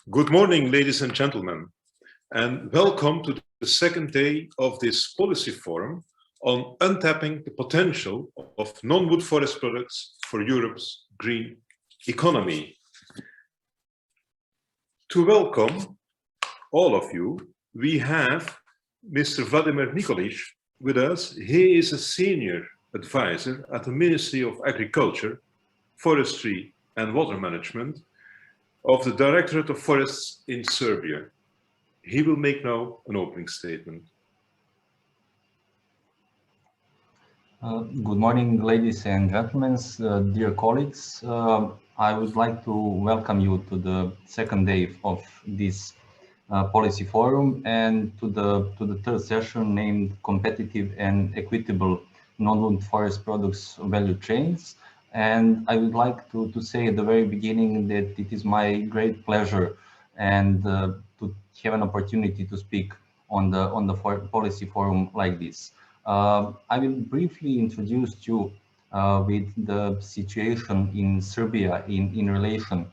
Good morning, ladies and gentlemen, and welcome to the second day of this policy forum on untapping the potential of non-wood forest products for Europe's green economy. To welcome all of you, we have Mr. Vladimir Nikolić with us. He is a senior advisor at the Ministry of Agriculture, Forestry and Water Management of the Directorate of Forests in Serbia. He will make now an opening statement. Good morning, ladies and gentlemen, dear colleagues. I would like to welcome you to the second day of this policy forum and to the third session named Competitive and Equitable Non-Wood Forest Products Value Chains. And I would like to say at the very beginning that it is my great pleasure and to have an opportunity to speak on the policy forum like this. I will briefly introduce you with the situation in Serbia in relation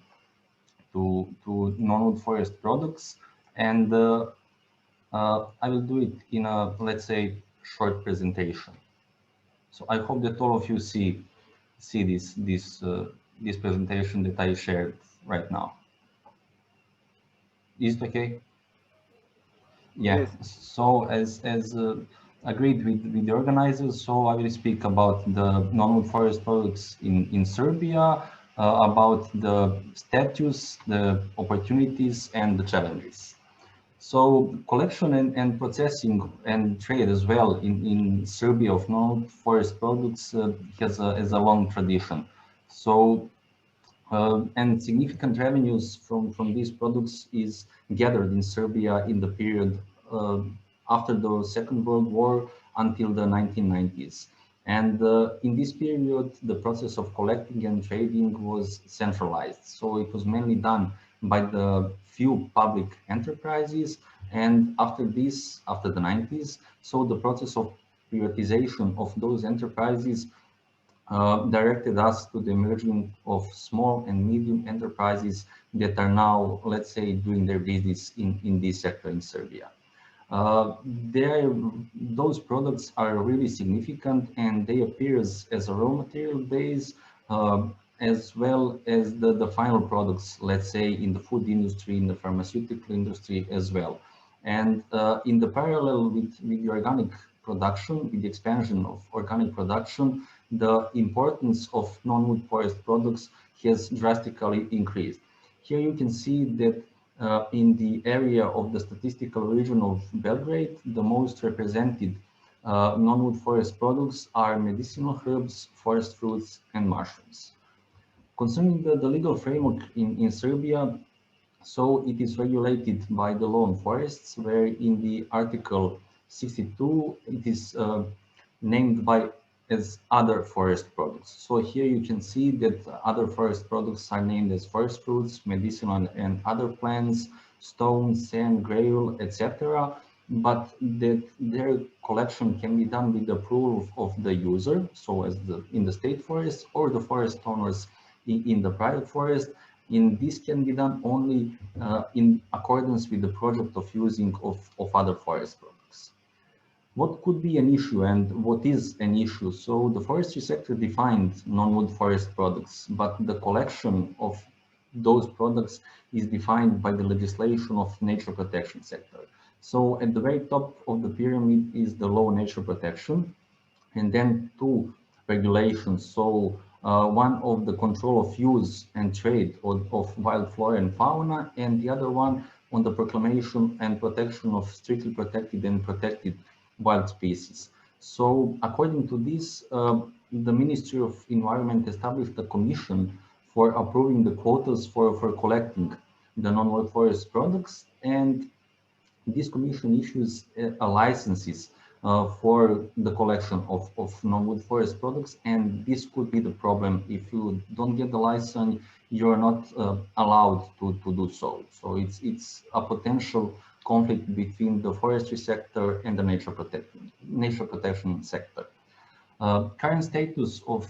to non-wood forest products, and I will do it in a, let's say, short presentation. So I hope that all of you see this presentation that I shared right now. Is it okay? Yeah. Yes. So as agreed with the organizers, so I will speak about the non-wood forest products in Serbia, about the status, the opportunities, and the challenges. So collection and processing and trade as well in Serbia of non-wood forest products has a long tradition. So and significant revenues from these products is gathered in Serbia in the period after the Second World War until the 1990s. And in this period, the process of collecting and trading was centralized. So it was mainly done by the few public enterprises. And after this, after the 90s, so the process of privatization of those enterprises directed us to the emerging of small and medium enterprises that are now, let's say, doing their business in this sector in Serbia. Those products are really significant, and they appear as a raw material base, as well as the final products, let's say, in the food industry, in the pharmaceutical industry as well. And in the parallel with the organic production, with the expansion of organic production, the importance of non-wood forest products has drastically increased. Here you can see that in the area of the statistical region of Belgrade, the most represented non-wood forest products are medicinal herbs, forest fruits, and mushrooms. Concerning the legal framework in Serbia, so it is regulated by the law on forests, where in the Article 62, it is named as other forest products. So here you can see that other forest products are named as forest fruits, medicinal and other plants, stone, sand, gravel, etc. But that their collection can be done with the approval of the user, so as in the state forest, or the forest owners in the private forest. And this can be done only in accordance with the project of using of other forest products. What could be an issue and what is an issue? So the forestry sector defined non-wood forest products, but the collection of those products is defined by the legislation of nature protection sector. So at the very top of the pyramid is the law on nature protection, and then two regulations. So one of the control of use and trade of wild flora and fauna, and the other one on the proclamation and protection of strictly protected and protected wild species. So according to this, the Ministry of Environment established a commission for approving the quotas for collecting the non-wood forest products, and this commission issues licenses for the collection of non-wood forest products, and this could be the problem. If you don't get the license, you're not allowed to do so. So it's a potential conflict between the forestry sector and the nature protection sector. Current status of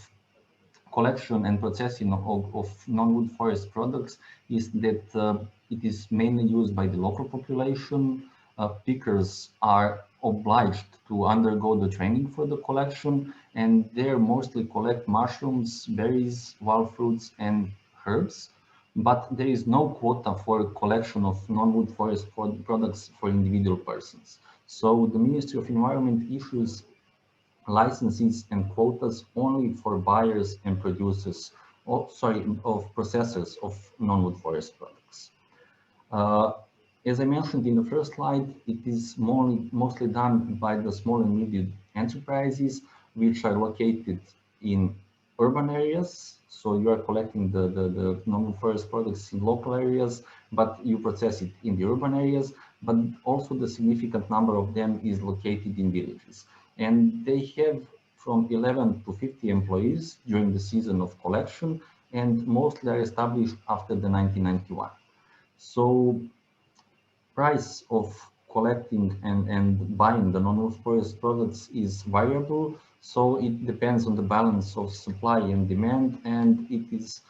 collection and processing of non-wood forest products is that it is mainly used by the local population. Pickers are obliged to undergo the training for the collection, and they mostly collect mushrooms, berries, wild fruits, and herbs. But there is no quota for collection of non-wood forest products for individual persons. So the Ministry of Environment issues licenses and quotas only for buyers and producers, of processors of non-wood forest products. As I mentioned in the first slide, it is mostly done by the small and medium enterprises, which are located in urban areas. So you are collecting the non-wood forest products in local areas, but you process it in the urban areas. But also the significant number of them is located in villages. And they have from 11 to 50 employees during the season of collection, and mostly are established after the 1991. So price of collecting and buying the non-wood forest products is variable. So it depends on the balance of supply and demand, and it is,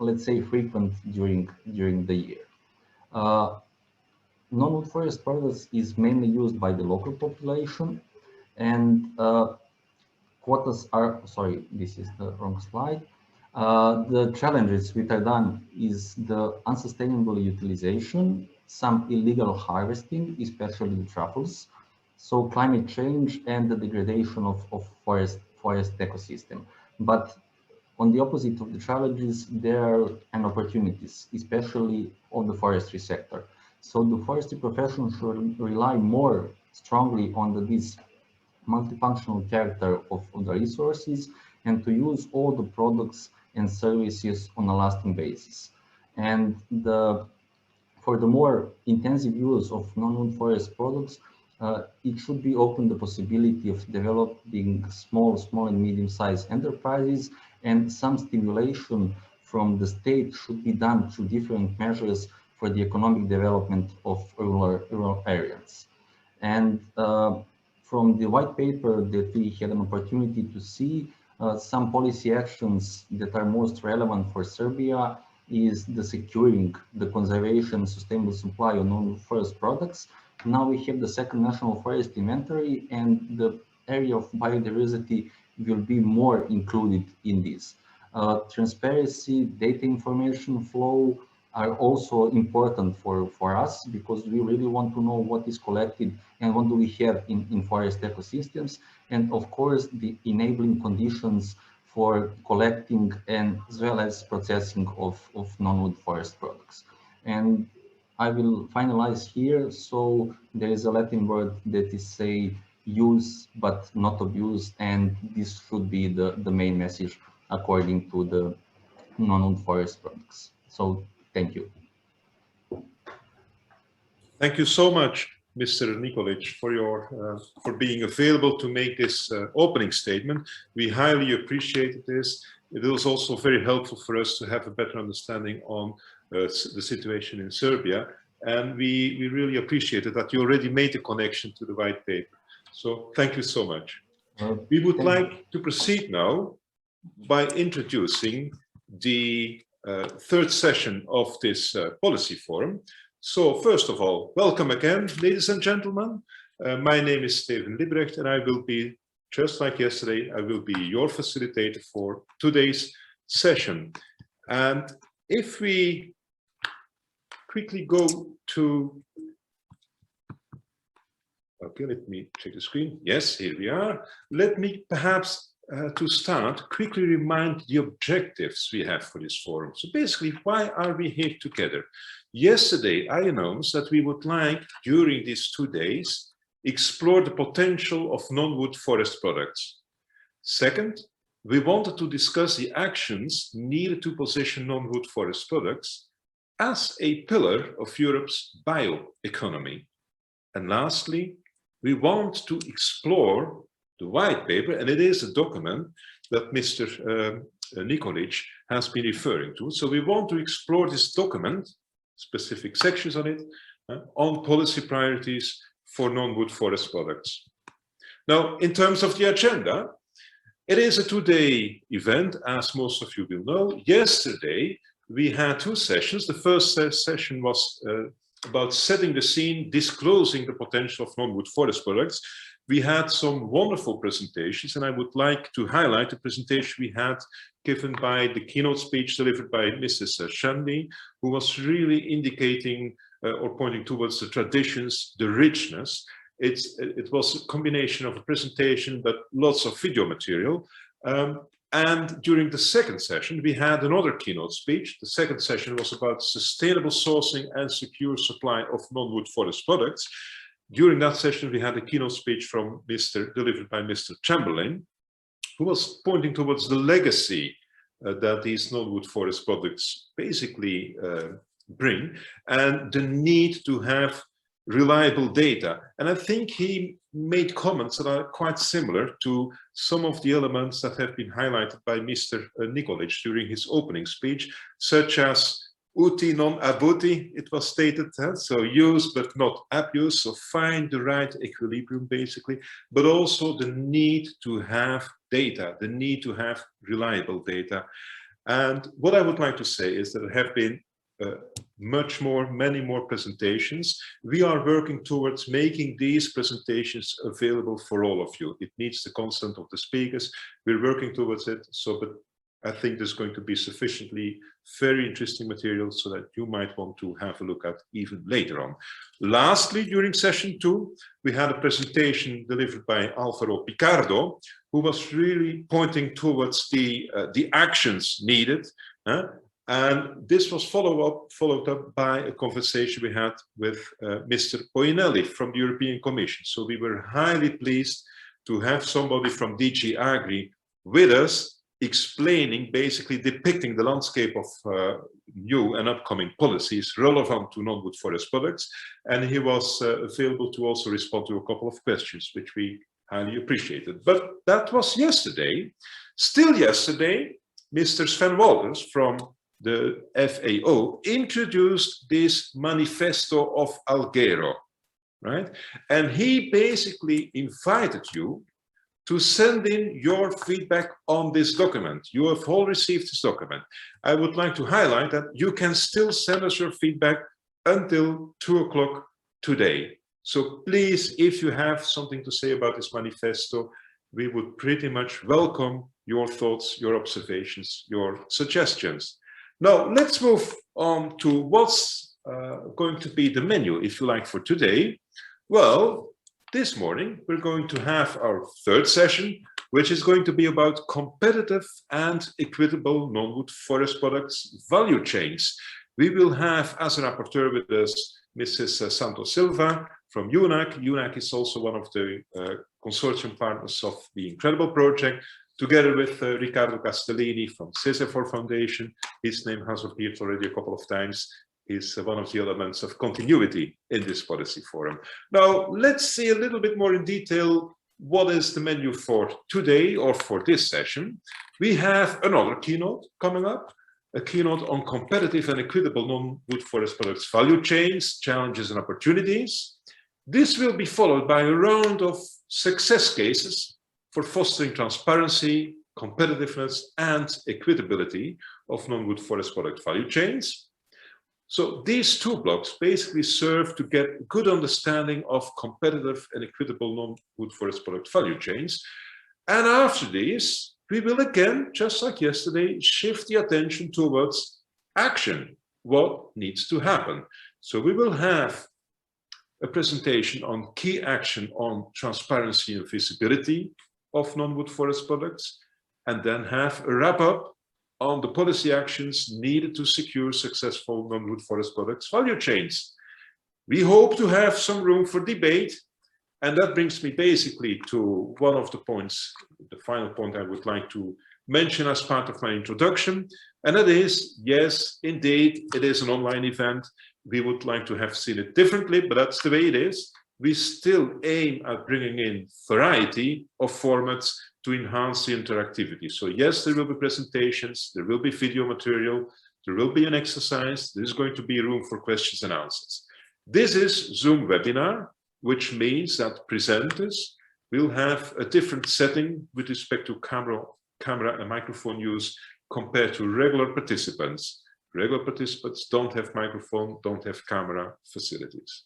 let's say, frequent during the year. Non-wood forest products is mainly used by the local population, and quotas are, sorry, this is the wrong slide. The challenges which are done is the unsustainable utilization, some illegal harvesting, especially the truffles, so climate change and the degradation of forest ecosystem. But on the opposite of the challenges, there are opportunities, especially on the forestry sector. So the forestry profession should rely more strongly on this multifunctional character of the resources, and to use all the products and services on a lasting basis. And for the more intensive use of non-wood forest products, it should be open the possibility of developing small and medium-sized enterprises, and some stimulation from the state should be done through different measures for the economic development of rural areas. And from the white paper that we had an opportunity to see, some policy actions that are most relevant for Serbia is the securing the conservation sustainable supply of non-wood forest products. Now we have the second national forest inventory, and the area of biodiversity will be more included in this. Transparency, data information flow are also important for us, because we really want to know what is collected and what do we have in forest ecosystems, and of course the enabling conditions for collecting and as well as processing of non-wood forest products. And I will finalize here. So there is a Latin word that is say use but not abuse, and this should be the main message according to the non-wood forest products. So thank you. Thank you so much, Mr. Nikolić, for being available to make this opening statement. We highly appreciate this. It was also very helpful for us to have a better understanding on the situation in Serbia. And we really appreciated that you already made a connection to the white paper. So thank you so much. We would like to proceed now by introducing the third session of this policy forum. So first of all, welcome again, ladies and gentlemen. My name is Steven Liebrecht, and I will be, just like yesterday, I will be your facilitator for today's session. And if we quickly go to, okay, let me check the screen. Yes, here we are. Let me perhaps to start, quickly remind the objectives we have for this forum. So basically, why are we here together? Yesterday, I announced that we would like, during these 2 days, explore the potential of non-wood forest products. Second, we wanted to discuss the actions needed to position non-wood forest products as a pillar of Europe's bioeconomy. And lastly, we want to explore the white paper, and it is a document that Mr. Nikolić has been referring to. So we want to explore this document, specific sections on it, on policy priorities for non-wood forest products. Now, in terms of the agenda, It is a two-day event, as most of you will know. Yesterday, we had two sessions. The first session was about setting the scene, disclosing the potential of non-wood forest products. We had some wonderful presentations, and I would like to highlight the presentation we had given by the keynote speech delivered by Mrs. Shandy, who was really indicating or pointing towards the traditions, the richness. It was a combination of a presentation, but lots of video material. And during the second session, we had another keynote speech. The second session was about sustainable sourcing and secure supply of non-wood forest products. During that session, we had a keynote speech from delivered by Mr. Chamberlain, who was pointing towards the legacy that these non-wood forest products basically bring, and the need to have reliable data. And I think he made comments that are quite similar to some of the elements that have been highlighted by Mr. Nikolić during his opening speech, such as uti non abuti, it was stated, so use but not abuse, so find the right equilibrium basically, but also the need to have data, the need to have reliable data. And what I would like to say is that there have been many more presentations. We are working towards making these presentations available for all of you. It needs the consent of the speakers. We're working towards it. So, but I think there's going to be sufficiently very interesting material so that you might want to have a look at even later on. Lastly, during session 2, we had a presentation delivered by Alvaro Picardo, who was really pointing towards the actions needed. And this was followed up by a conversation we had with Mr. Poinelli from the European Commission. So we were highly pleased to have somebody from DG Agri with us, explaining, basically depicting the landscape of new and upcoming policies relevant to non-wood forest products. And he was available to also respond to a couple of questions, which we highly appreciated. But that was yesterday. Still yesterday, Mr. Sven Walters from the FAO introduced this manifesto of Alghero, right? And he basically invited you to send in your feedback on this document. You have all received this document. I would like to highlight that you can still send us your feedback until 2 o'clock today. So please, if you have something to say about this manifesto, we would pretty much welcome your thoughts, your observations, your suggestions. Now, let's move on to what's going to be the menu, if you like, for today. Well, this morning, we're going to have our third session, which is going to be about competitive and equitable non-wood forest products value chains. We will have, as a rapporteur with us, Mrs. Santos Silva from UNAC. UNAC is also one of the consortium partners of the Incredible project, together with Riccardo Castellini from CESEFOR Foundation. His name has appeared already a couple of times. He's one of the elements of continuity in this policy forum. Now, let's see a little bit more in detail what is the menu for today or for this session. We have another keynote coming up, a keynote on competitive and equitable non-wood forest products value chains, challenges and opportunities. This will be followed by a round of success cases for fostering transparency, competitiveness, and equitability of non-wood forest product value chains. So these two blocks basically serve to get a good understanding of competitive and equitable non-wood forest product value chains. And after this, we will again, just like yesterday, shift the attention towards action, what needs to happen. So we will have a presentation on key action on transparency and visibility of non-wood forest products, and then have a wrap-up on the policy actions needed to secure successful non-wood forest products value chains. We hope to have some room for debate, and that brings me basically to one of the points, the final point I would like to mention as part of my introduction, and that is, yes, indeed, it is an online event. We would like to have seen it differently, but that's the way it is. We still aim at bringing in variety of formats to enhance the interactivity. So yes, there will be presentations, there will be video material, there will be an exercise, there is going to be room for questions and answers. This is Zoom webinar, which means that presenters will have a different setting with respect to camera and microphone use compared to regular participants. Regular participants don't have microphone, don't have camera facilities.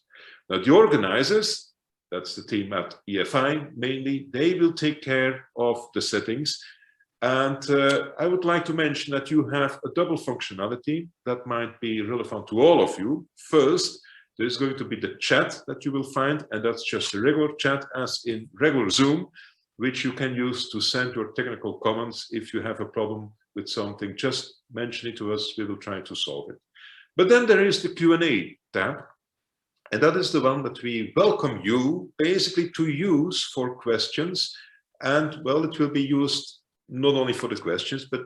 Now the organizers, that's the team at EFI mainly, they will take care of the settings. And I would like to mention that you have a double functionality that might be relevant to all of you. First, there's going to be the chat that you will find, and that's just a regular chat as in regular Zoom, which you can use to send your technical comments. If you have a problem with something, just mention it to us, we will try to solve it. But then there is the Q&A tab, and that is the one that we welcome you basically to use for questions. And well, it will be used not only for the questions, but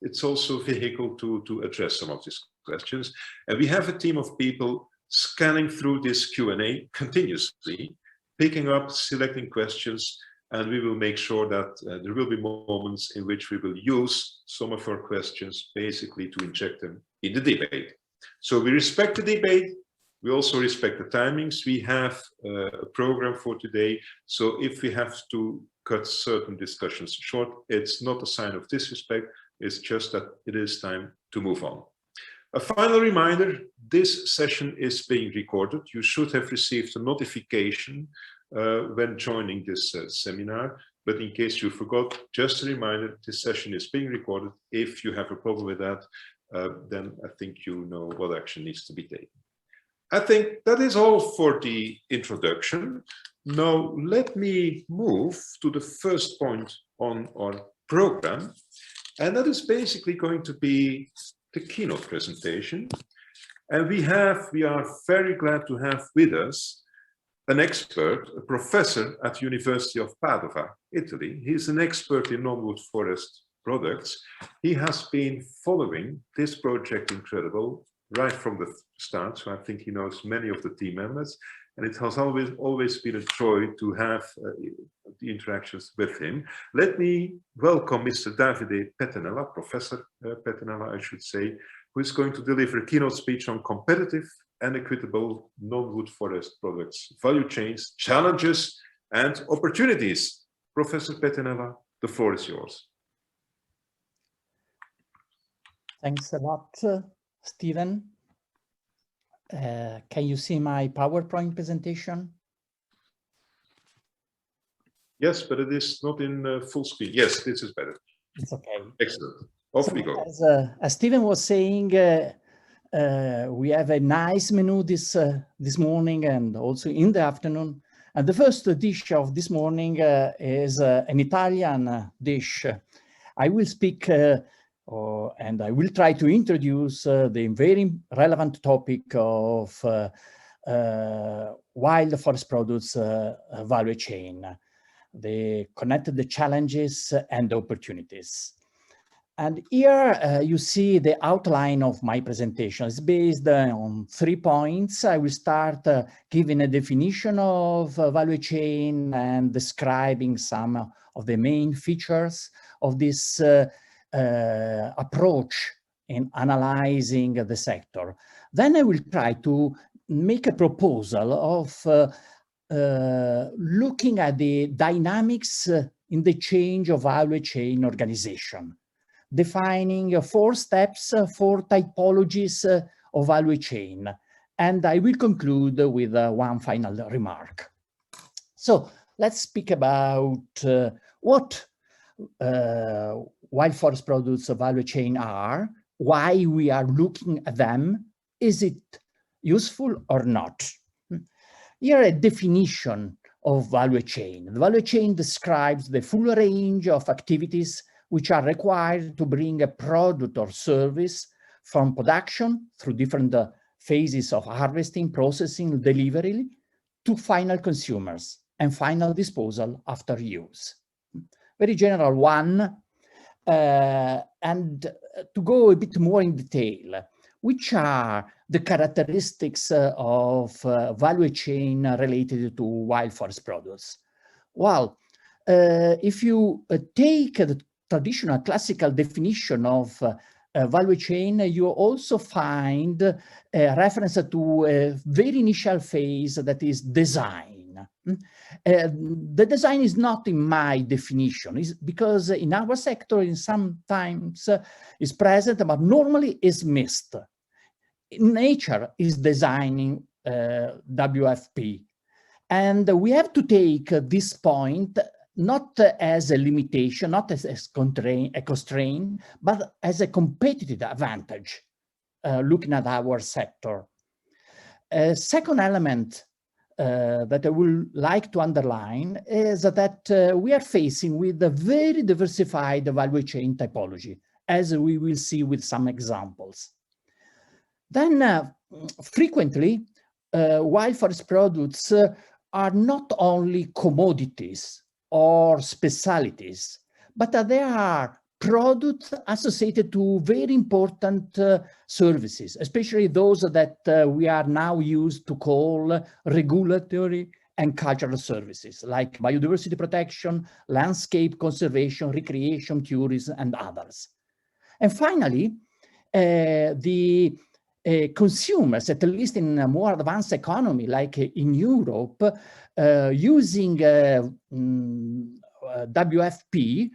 it's also a vehicle to address some of these questions. And we have a team of people scanning through this Q&A continuously, picking up, selecting questions, and we will make sure that there will be moments in which we will use some of our questions basically to inject them in the debate. So we respect the debate. We also respect the timings. We have a program for today. So if we have to cut certain discussions short, it's not a sign of disrespect. It's just that it is time to move on. A final reminder, this session is being recorded. You should have received a notification when joining this seminar, but in case you forgot, just a reminder, this session is being recorded. If you have a problem with that, then I think you know what action needs to be taken. I think that is all for the introduction. Now, let me move to the first point on our program, and that is basically going to be the keynote presentation. And we are very glad to have with us an expert, a professor at the University of Padua, Italy. He's an expert in non-wood forest products. He has been following this project Incredible right from the start, so I think he knows many of the team members, and it has always been a joy to have the interactions with him. Let me welcome Mr. Davide Pettenella, Professor Pettenella, I should say, who is going to deliver a keynote speech on competitive and equitable non-wood forest products, value chains, challenges, and opportunities. Professor Pettenella, the floor is yours. Thanks a lot, Stephen. Can you see my PowerPoint presentation? Yes, but it is not in full screen. Yes, this is better. It's okay. Excellent. Off we go. As Stephen was saying, we have a nice menu this morning and also in the afternoon. And the first dish of this morning is an Italian dish. I will speak and I will try to introduce the very relevant topic of wild forest products value chain, the connected challenges and opportunities. And here you see the outline of my presentation. It's based on 3 points. I will start giving a definition of value chain and describing some of the main features of this approach in analyzing the sector. Then I will try to make a proposal of looking at the dynamics in the change of value chain organization, defining 4 steps, 4 typologies of value chain. And I will conclude with one final remark. So let's speak about what wild forest products value chain are, why we are looking at them, is it useful or not? Here a definition of value chain. The value chain describes the full range of activities which are required to bring a product or service from production through different phases of harvesting, processing, delivery to final consumers and final disposal after use. Very general one. And to go a bit more in detail, which are the characteristics of value chain related to wild forest products? Well, if you take the traditional classical definition of value chain, you also find a reference to a very initial phase that is design. The design is not in my definition, it's because in our sector, in sometimes is present, but normally is missed. Nature is designing WFP. And we have to take this point not as a limitation, not as a constraint, but as a competitive advantage, looking at our sector. A second element that I would like to underline is that we are facing with a very diversified value chain typology, as we will see with some examples. Then frequently, wild forest products are not only commodities or specialities, but they are products associated to very important services, especially those that we are now used to call regulatory and cultural services, like biodiversity protection, landscape conservation, recreation, tourism, and others. And finally, the consumers, at least in a more advanced economy, like in Europe, using WFP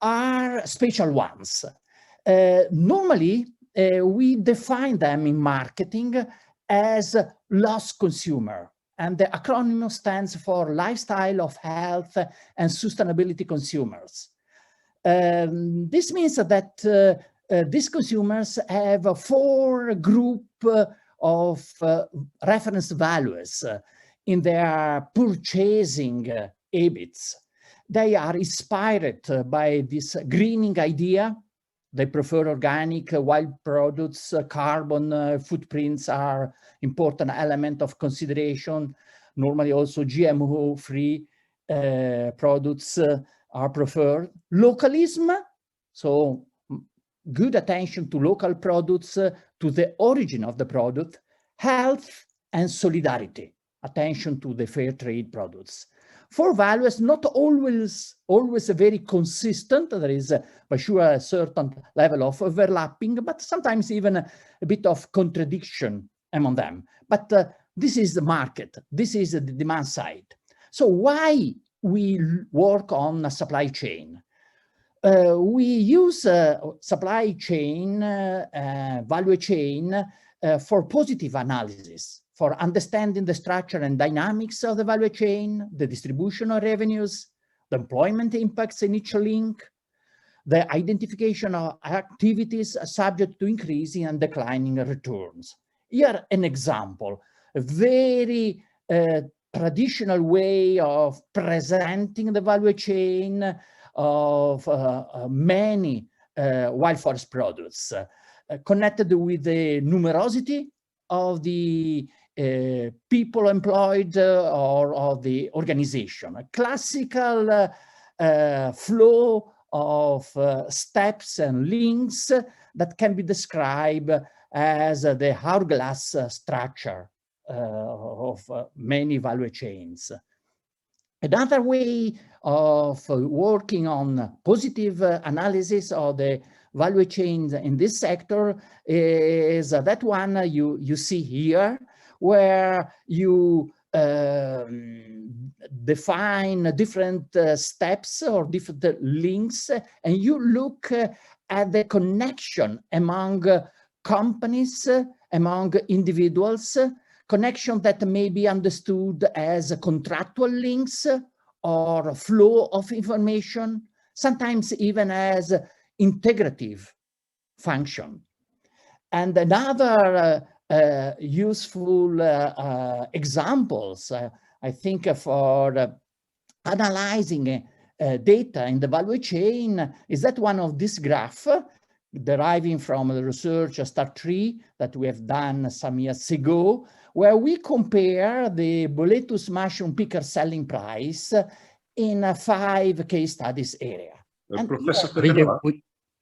are special ones. Normally, we define them in marketing as lost consumer, and the acronym stands for lifestyle of health and sustainability consumers. This means that these consumers have 4 groups of reference values in their purchasing habits. They are inspired by this greening idea. They prefer organic, wild products. Carbon footprints are important element of consideration. Normally also GMO-free products are preferred. Localism, so good attention to local products, to the origin of the product. Health and solidarity, attention to the fair trade products. 4 values, not always very consistent. There is, for sure, a certain level of overlapping, but sometimes even a bit of contradiction among them. But this is the market. This is the demand side. So why we work on a supply chain? We use supply chain, value chain for positive analysis, for understanding the structure and dynamics of the value chain, the distribution of revenues, the employment impacts in each link, the identification of activities subject to increasing and declining returns. Here, an example, a very traditional way of presenting the value chain of many wild forest products, connected with the numerosity of the people employed or of the organization. A classical flow of steps and links that can be described as the hourglass structure of many value chains. Another way of working on positive analysis of the value chains in this sector is that one you see here, where you define different steps or different links, and you look at the connection among companies, among individuals, connection that may be understood as contractual links or flow of information, sometimes even as integrative function. And another useful examples, I think, for analyzing data in the value chain is that one of this graph, deriving from the research STAR3 that we have done some years ago, where we compare the Boletus mushroom picker selling price in 5 case studies area.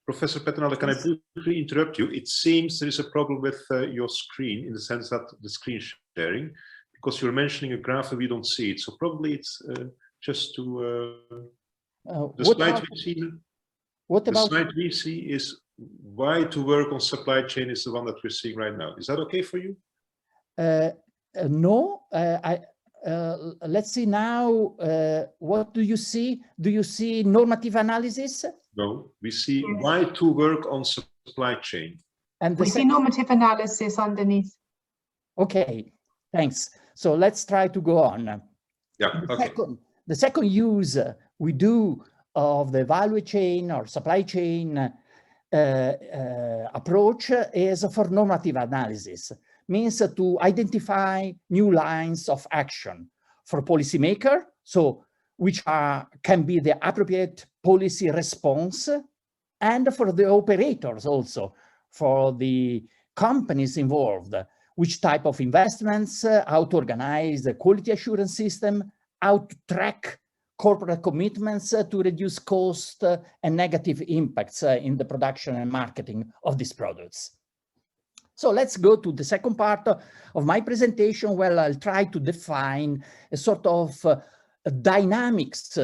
Professor Pettenella, can I briefly interrupt you? It seems there is a problem with your screen, in the sense that the screen sharing, because you're mentioning a graph and we don't see it. So probably it's just to the slide we see. What about the slide we see is why to work on supply chain is the one that we're seeing right now. Is that okay for you? No, let's see now, what do you see? Do you see normative analysis? No, we see why to work on supply chain. And we see normative analysis underneath. Okay, thanks. So let's try to go on. Yeah, okay. The second use we do of the value chain or supply chain approach is for normative analysis. Means to identify new lines of action for policymaker, so which can be the appropriate policy response, and for the operators also, for the companies involved, which type of investments, how to organize the quality assurance system, how to track corporate commitments to reduce cost and negative impacts in the production and marketing of these products. So let's go to the second part of my presentation, where I'll try to define a sort of dynamics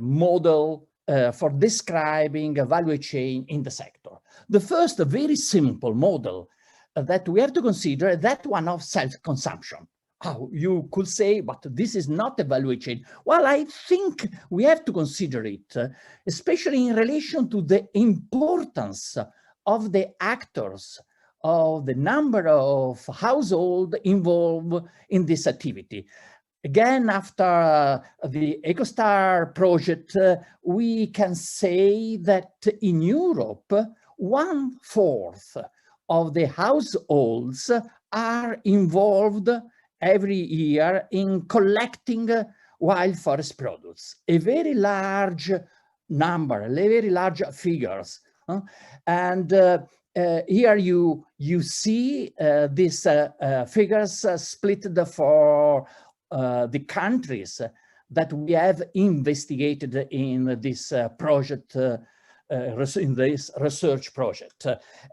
model for describing a value chain in the sector. The first very simple model that we have to consider is that one of self-consumption. Oh, you could say, but this is not a value chain. Well, I think we have to consider it, especially in relation to the importance of the actors, of the number of households involved in this activity. Again, after the EcoStar project, we can say that in Europe, 1/4 of the households are involved every year in collecting wild forest products. A very large number, very large figures. And here you see these figures split for the countries that we have investigated in this project, in this research project.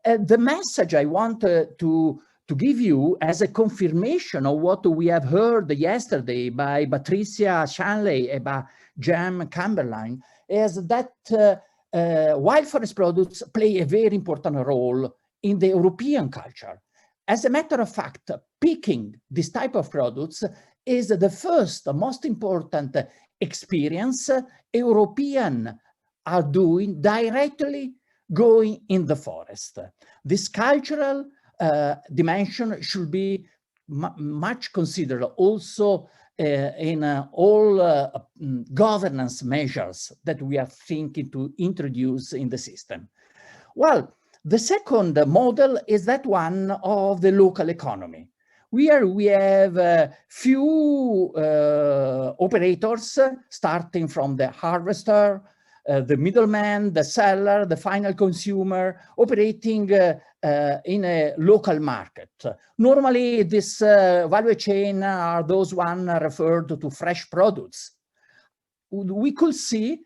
The message I want to give you as a confirmation of what we have heard yesterday by Patricia Shanley and by Jem Camberline is that wild forest products play a very important role in the European culture. As a matter of fact, picking this type of products is the first, most important experience Europeans are doing directly going in the forest. This cultural dimension should be much considered also in all governance measures that we are thinking to introduce in the system. Well, the second model is that one of the local economy. Here we have few operators, starting from the harvester, the middleman, the seller, the final consumer, operating in a local market. Normally, this value chain are those one referred to fresh products. We could say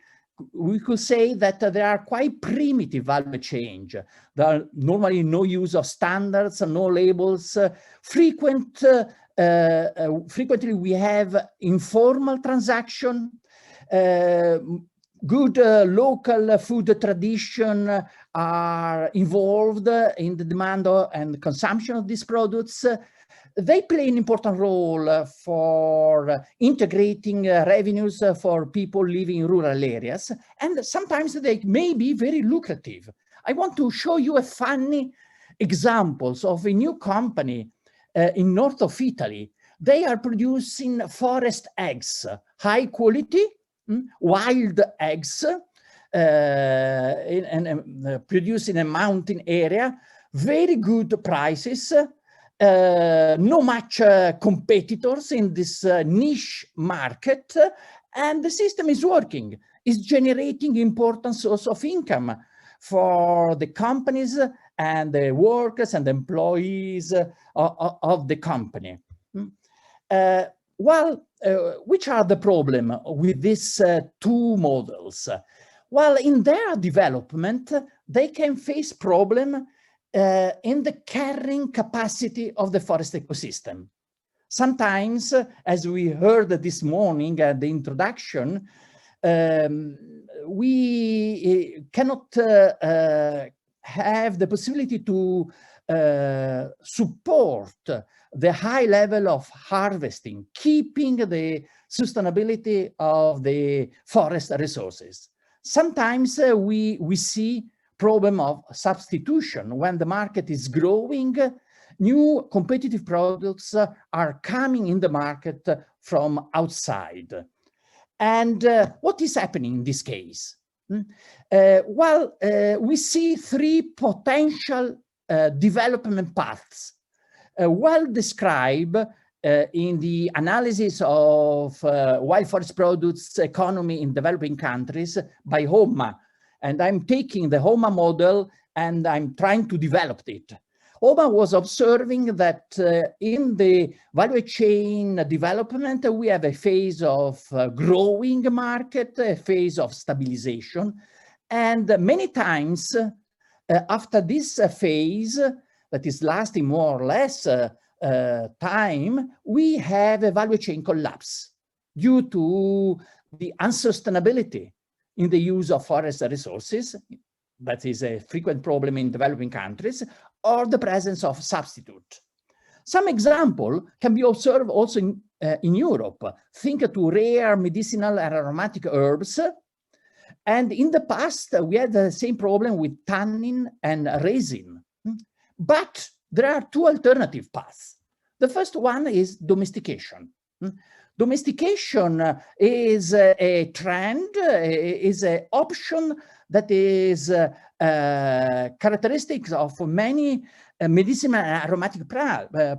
that there are quite primitive value chain. There are normally no use of standards, no labels. Frequently we have informal transaction. Good local food tradition are involved in the demand and consumption of these products. They play an important role for integrating revenues for people living in rural areas, and sometimes they may be very lucrative. I want to show you a funny examples of a new company in north of Italy. They are producing forest eggs, high quality, wild eggs, produced in a mountain area, very good prices, no much competitors in this niche market, and the system is working, is generating important source of income for the companies and the workers and employees of the company. Which are the problem with these two models? Well, in their development, they can face problem in the carrying capacity of the forest ecosystem. Sometimes, as we heard this morning at the introduction, we cannot have the possibility to support the high level of harvesting, keeping the sustainability of the forest resources. Sometimes we see problem of substitution. When the market is growing, new competitive products are coming in the market from outside. And what is happening in this case? We see three potential development paths, well described in the analysis of wild forest products economy in developing countries by HOMA. And I'm taking the HOMA model and I'm trying to develop it. HOMA was observing that in the value chain development, we have a phase of growing market, a phase of stabilization. And many times after this phase that is lasting more or less time, we have a value chain collapse due to the unsustainability in the use of forest resources. That is a frequent problem in developing countries, or the presence of substitute. Some example can be observed also in Europe. Think to rare medicinal and aromatic herbs. And in the past, we had the same problem with tannin and resin. But there are two alternative paths. The first one is domestication. Domestication is a trend, is an option that is characteristics of many medicinal and aromatic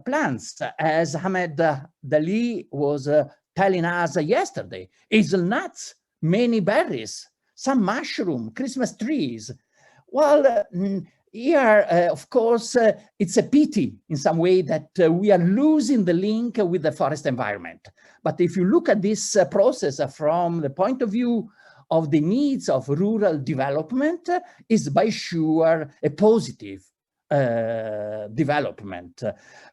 plants, as Ahmed Dali was telling us yesterday. Hazelnuts, many berries, some mushroom, Christmas trees. Well, here, of course, it's a pity in some way that we are losing the link with the forest environment. But if you look at this process from the point of view of the needs of rural development, is by sure a positive development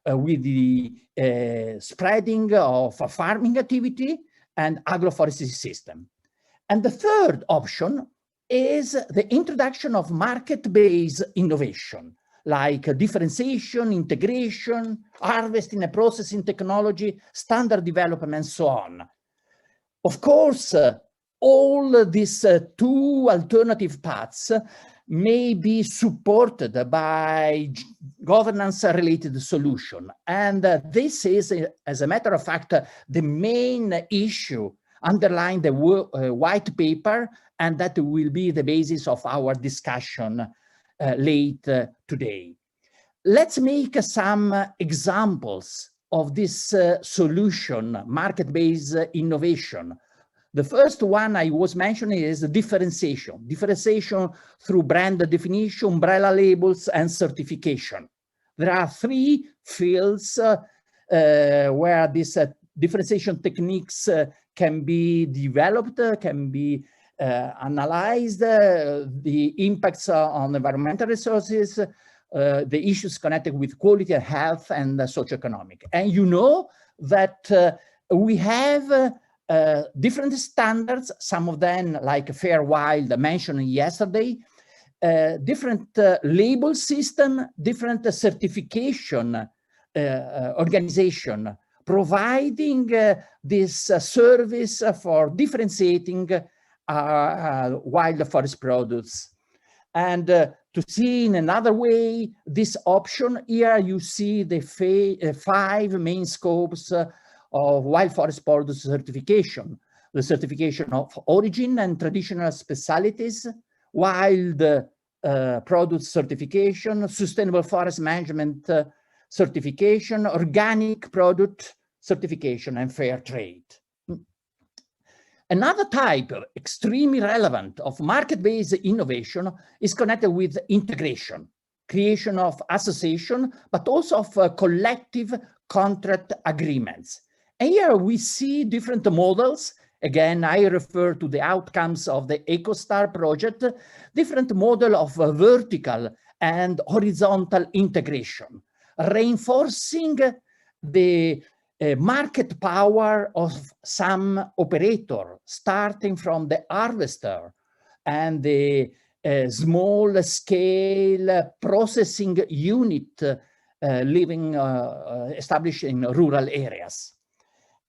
with the spreading of farming activity and agroforestry system. And the third option is the introduction of market-based innovation, like differentiation, integration, harvesting and processing technology, standard development, and so on. Of course, all these two alternative paths may be supported by governance-related solution. And this is, as a matter of fact, the main issue underlying the white paper, and that will be the basis of our discussion late today. Let's make some examples of this solution, market-based innovation. The first one I was mentioning is differentiation. Differentiation through brand definition, umbrella labels, and certification. There are three fields where these differentiation techniques can be developed, can be analyzed, the impacts on environmental resources, the issues connected with quality and health and socio-economic. And you know that we have different standards, some of them like Fair Wild mentioned yesterday, different label system, different certification organization, providing this service for differentiating wild forest products. And to see in another way this option, here you see the 5 main scopes of wild forest product certification. The certification of origin and traditional specialties, wild product certification, sustainable forest management certification, organic product certification, and fair trade. Another type, extremely relevant, of market-based innovation is connected with integration, creation of association, but also of collective contract agreements. And here we see different models. Again, I refer to the outcomes of the EcoStar project, different model of vertical and horizontal integration, reinforcing the market power of some operator, starting from the harvester and the a small scale processing unit established in rural areas.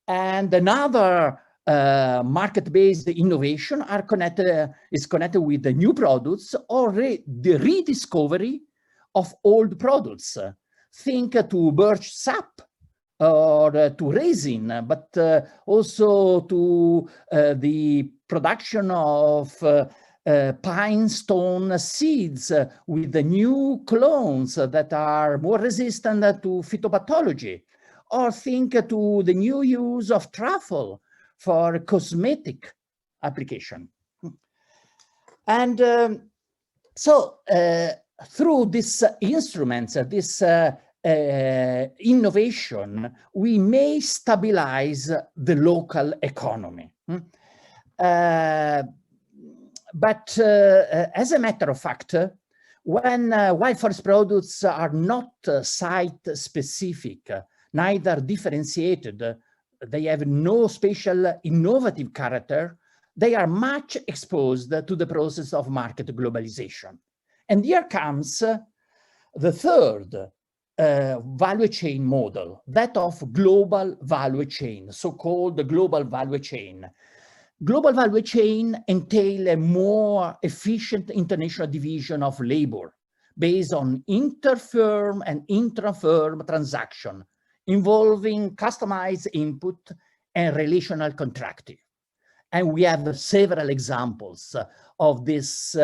And another market-based innovation is connected with the new products or the rediscovery of old products. Think to birch sap or to resin, but also to the production of pine stone seeds with the new clones that are more resistant to phytopathology, or think to the new use of truffle for cosmetic application. And so through these instruments, this innovation, we may stabilize the local economy. But as a matter of fact, when wild forest products are not site-specific, neither differentiated, they have no special innovative character, they are much exposed to the process of market globalization. And here comes the third value chain model, that of global value chain, so-called global value chain. Global value chain entail a more efficient international division of labor based on inter-firm and intra-firm transaction involving customized input and relational contracting. And we have several examples of this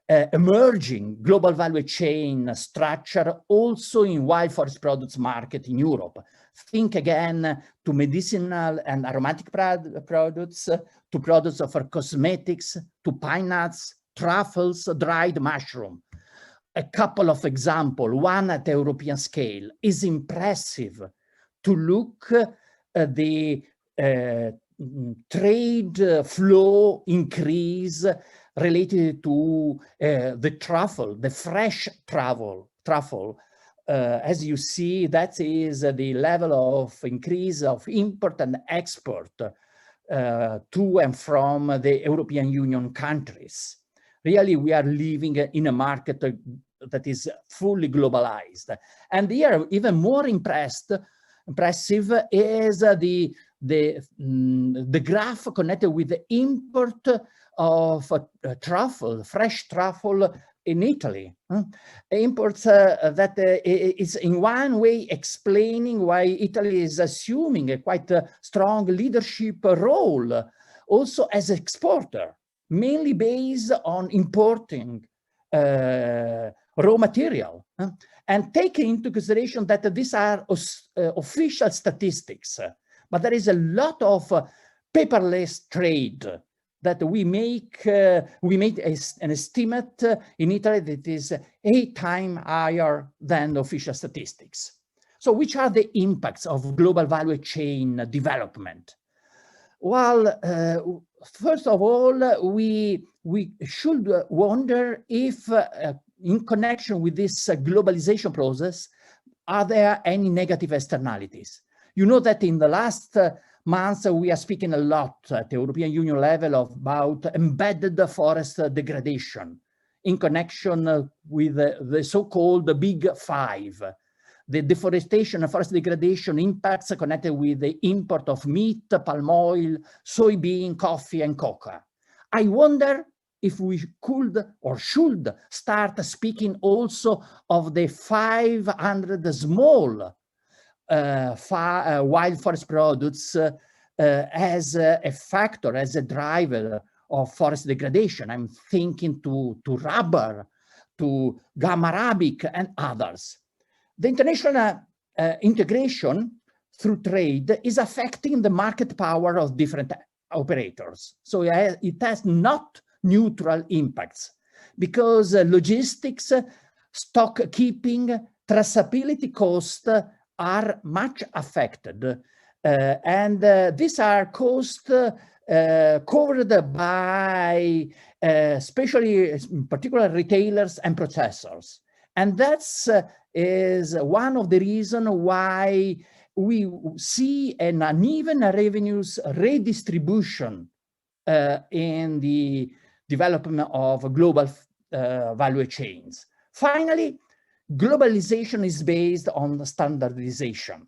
emerging global value chain structure also in wild forest products market in Europe. Think again to medicinal and aromatic products, to products for cosmetics, to pine nuts, truffles, dried mushroom. A couple of examples, one at the European scale. Is impressive to look at the trade flow increase related to the truffle, the fresh truffle. As you see, that is the level of increase of import and export to and from the European Union countries. Really, we are living in a market that is fully globalized. And here, even more impressive is the graph connected with the import of truffle, fresh truffle in Italy. Imports that is in one way explaining why Italy is assuming a quite strong leadership role also as an exporter, mainly based on importing raw material. And taking into consideration that these are official statistics, but there is a lot of paperless trade that we made an estimate in Italy that is 8 times higher than the official statistics. So which are the impacts of global value chain development? Well, first of all, we should wonder if in connection with this globalization process, are there any negative externalities? You know that in the last months, we are speaking a lot at the European Union level about embedded forest degradation in connection with the so-called Big Five. The deforestation and forest degradation impacts connected with the import of meat, palm oil, soybean, coffee, and cocoa. I wonder if we could or should start speaking also of the 500 small wild forest products as a factor, as a driver of forest degradation. I'm thinking to rubber, to gum arabic, and others. The international integration through trade is affecting the market power of different operators. So it has not neutral impacts because logistics, stock keeping, traceability costs are much affected. And these are costs covered by especially in particular retailers and processors. And that's is one of the reasons why we see an uneven revenues redistribution in the development of global value chains. Finally, globalization is based on standardization.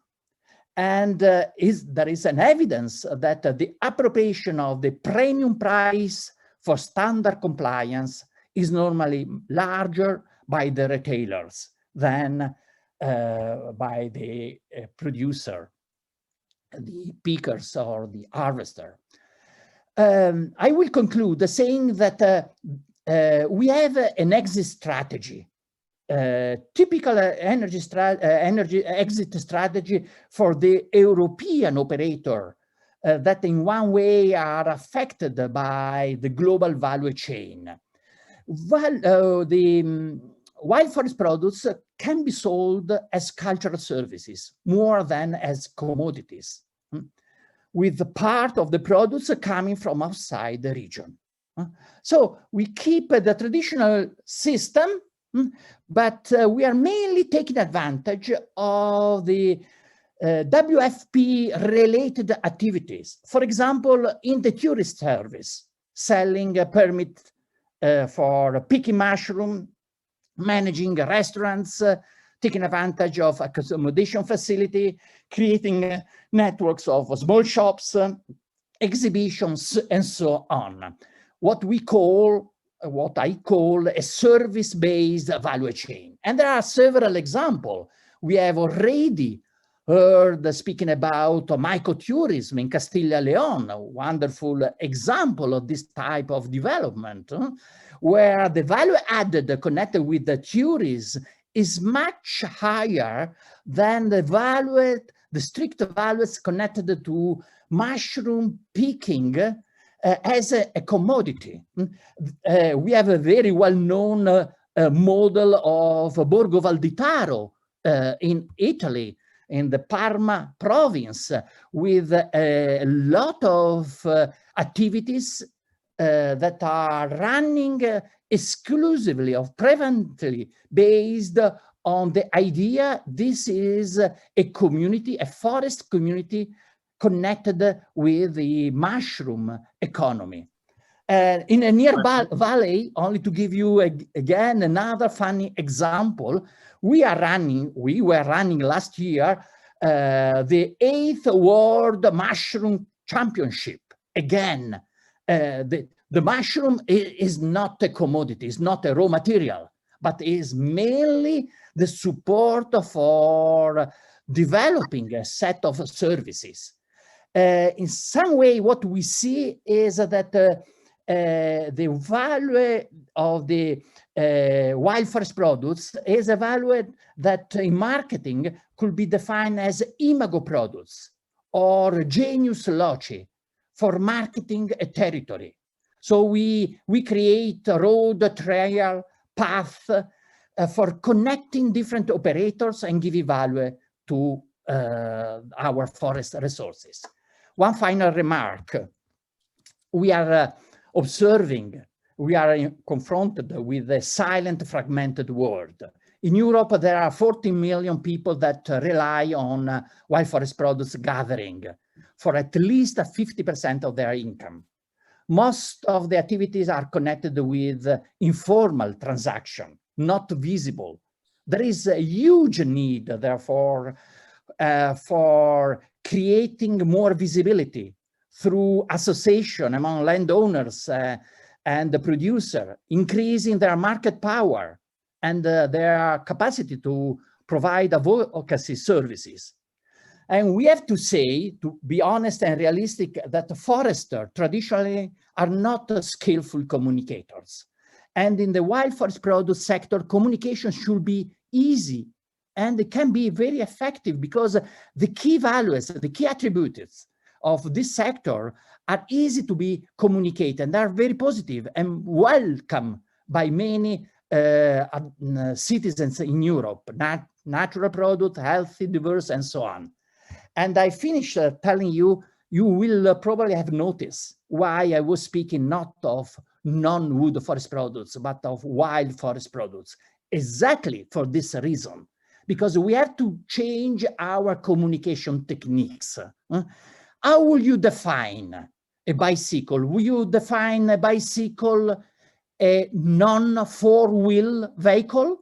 And there is an evidence that the appropriation of the premium price for standard compliance is normally larger by the retailers than by the producer, the pickers or the harvester. I will conclude saying that we have an exit strategy, typical energy exit strategy for the European operator that in one way are affected by the global value chain. The wild forest products can be sold as cultural services more than as commodities, with part of the products coming from outside the region. So we keep the traditional system, but we are mainly taking advantage of the WFP-related activities. For example, in the tourist service, selling a permit for picking mushroom, managing restaurants, taking advantage of accommodation facility, creating networks of small shops, exhibitions, and so on. What I call a service-based value chain. And there are several examples. We have already heard speaking about mycotourism in Castilla-Leon, a wonderful example of this type of development, where the value added connected with the tourism is much higher than the strict values connected to mushroom picking as a commodity. We have a very well-known model of Borgo Valditaro in Italy, in the Parma province, with a lot of activities that are running exclusively or prevalently based on the idea this is a community, a forest community connected with the mushroom economy. In a nearby valley, only to give you again another funny example, we were running last year the 8th World Mushroom Championship. Again, the mushroom is not a commodity, it's not a raw material, but is mainly the support for developing a set of services. In some way, what we see is that the value of the wild forest products is a value that in marketing could be defined as imago products or genius loci for marketing a territory. So we create a road, trail, path for connecting different operators and giving value to our forest resources. One final remark. We are observing, we are confronted with a silent, fragmented world. In Europe, there are 14 million people that rely on wild forest products gathering for at least 50% of their income. Most of the activities are connected with informal transaction, not visible. There is a huge need, therefore, for creating more visibility through association among landowners and the producer, increasing their market power and their capacity to provide advocacy services. And we have to say, to be honest and realistic, that foresters traditionally are not skillful communicators. And in the wild forest product sector, communication should be easy and it can be very effective because the key values, the key attributes of this sector are easy to be communicated and are very positive and welcome by many citizens in Europe, natural product, healthy, diverse, and so on. And I finish telling you, you will probably have noticed why I was speaking not of non-wood forest products, but of wild forest products, exactly for this reason, because we have to change our communication techniques. How will you define a bicycle? Will you define a bicycle a non-four-wheel vehicle?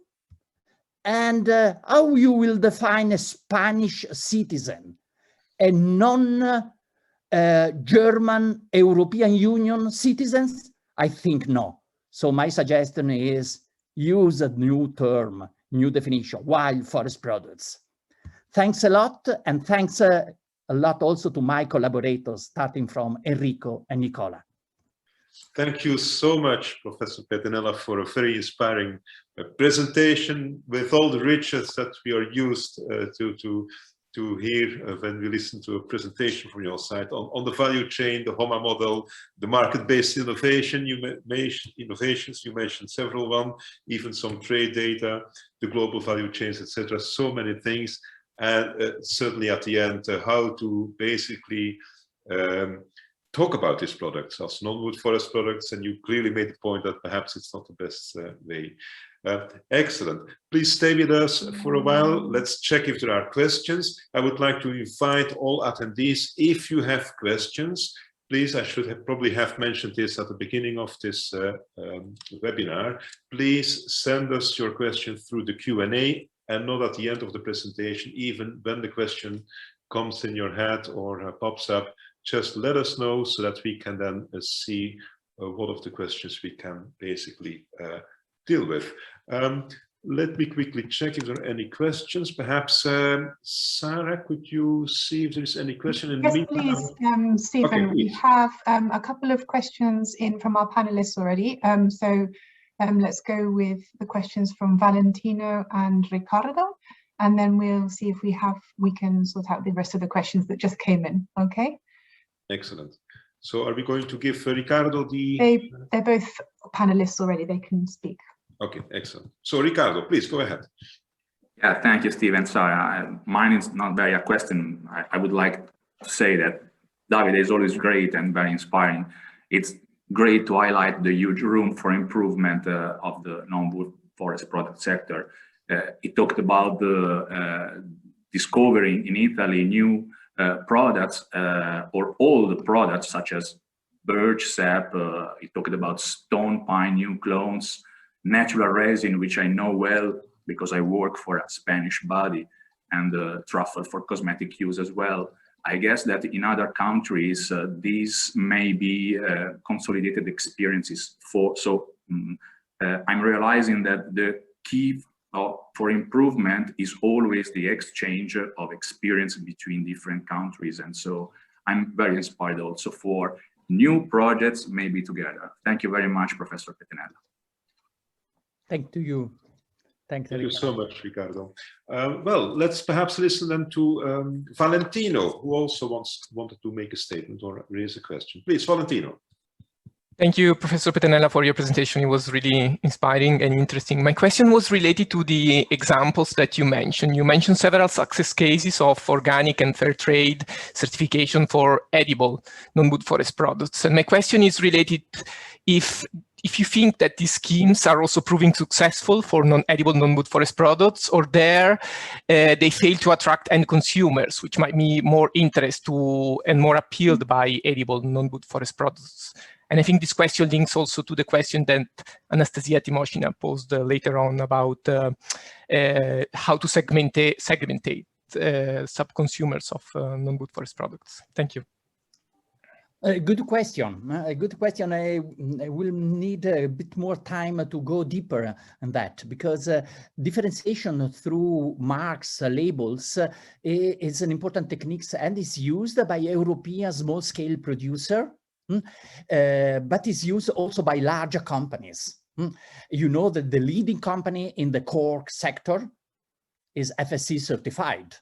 And how you will define a Spanish citizen, a non-German European Union citizens? I think no. So my suggestion is use a new term, new definition, wild forest products. Thanks a lot, and thanks a lot also to my collaborators, starting from Enrico and Nicola. Thank you so much, Professor Pettenella, for a very inspiring presentation with all the riches that we are used to hear when we listen to a presentation from your side on the value chain, the HOMA model, the market-based innovation. Innovations, you mentioned several ones, even some trade data, the global value chains, etc. So many things, and certainly at the end, how to basically talk about these products as non-wood forest products, and you clearly made the point that perhaps it's not the best way. Excellent. Please stay with us for a while. Let's check if there are questions. I would like to invite all attendees, if you have questions, please, I should probably have mentioned this at the beginning of this webinar, please send us your question through the Q&A and not at the end of the presentation, even when the question comes in your head or pops up. Just let us know so that we can then see what of the questions we can basically deal with. Let me quickly check if there are any questions. Perhaps, Sarah, could you see if there is any question? In yes, the please, Stephen. Okay, we have a couple of questions in from our panelists already. Let's go with the questions from Valentino and Ricardo, and then we'll see if we can sort out the rest of the questions that just came in. Okay. Excellent. So are we going to give Ricardo the... They're both panelists already, they can speak. Okay, excellent. So Ricardo, please go ahead. Yeah, thank you, Stephen. Sorry, mine is not very a question. I would like to say that Davide is always great and very inspiring. It's great to highlight the huge room for improvement of the non-wood forest product sector. He talked about the discovering in Italy new products or old products such as birch sap. He talked about stone pine, new clones, natural resin, which I know well because I work for a Spanish body, and truffle for cosmetic use as well. I guess that in other countries, these may be consolidated experiences I'm realizing that the key for improvement is always the exchange of experience between different countries. And so I'm very inspired also for new projects, maybe together. Thank you very much, Professor Pettenella. Thank you. Thank you so much, Ricardo. Well, let's perhaps listen then to Valentino, who also wanted to make a statement or raise a question. Please, Valentino. Thank you, Professor Pettenella, for your presentation. It was really inspiring and interesting. My question was related to the examples that you mentioned. You mentioned several success cases of organic and fair trade certification for edible non-wood forest products. And my question is related if you think that these schemes are also proving successful for non-edible non-wood forest products, or they fail to attract end consumers, which might be more interest to and more appealed by edible non-wood forest products. And I think this question links also to the question that Anastasia Timoshina posed later on about how to segmentate sub-consumers of non-wood forest products. Thank you. A good question. A good question. I will need a bit more time to go deeper on that, because differentiation through marks, labels, is an important technique and is used by European small-scale producer. But is used also by larger companies. You know that the leading company in the cork sector is FSC certified.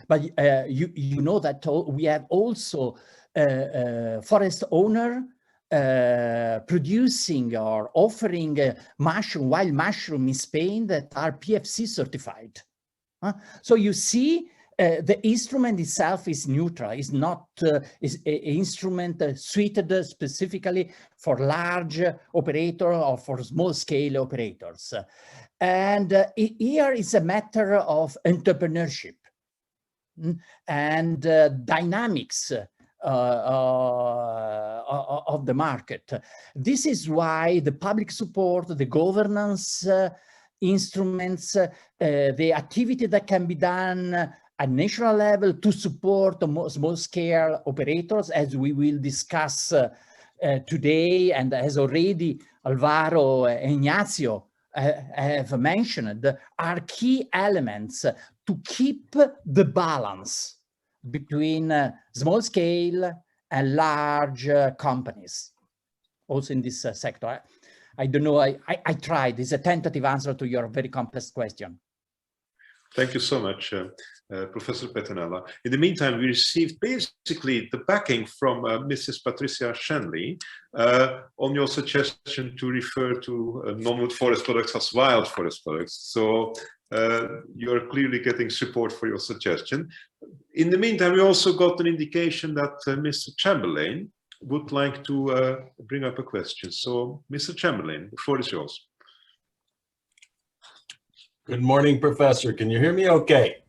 But you know that we have also forest owner producing or offering wild mushroom in Spain that are PFC certified. So you see, the instrument itself is neutral. It's not is an instrument suited specifically for large operator or for small scale operators. And here is a matter of entrepreneurship and dynamics of the market. This is why the public support, the governance instruments, the activity that can be done at national level to support the small-scale operators, as we will discuss today, and as already Alvaro and Ignazio have mentioned, are key elements to keep the balance between small-scale and large companies, also in this sector. I don't know, I tried. It's a tentative answer to your very complex question. Thank you so much, Professor Pettenella. In the meantime, we received basically the backing from Mrs. Patricia Shanley on your suggestion to refer to non-wood forest products as wild forest products. So you're clearly getting support for your suggestion. In the meantime, we also got an indication that Mr. Chamberlain would like to bring up a question. So, Mr. Chamberlain, the floor is yours. Good morning, Professor. Can you hear me okay?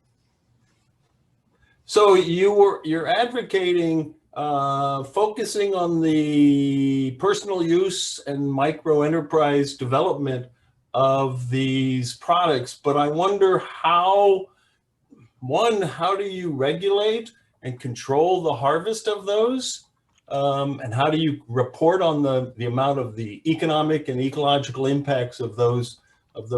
So you're advocating focusing on the personal use and micro enterprise development of these products, but I wonder how do you regulate and control the harvest of those? And how do you report on the amount of the economic and ecological impacts of those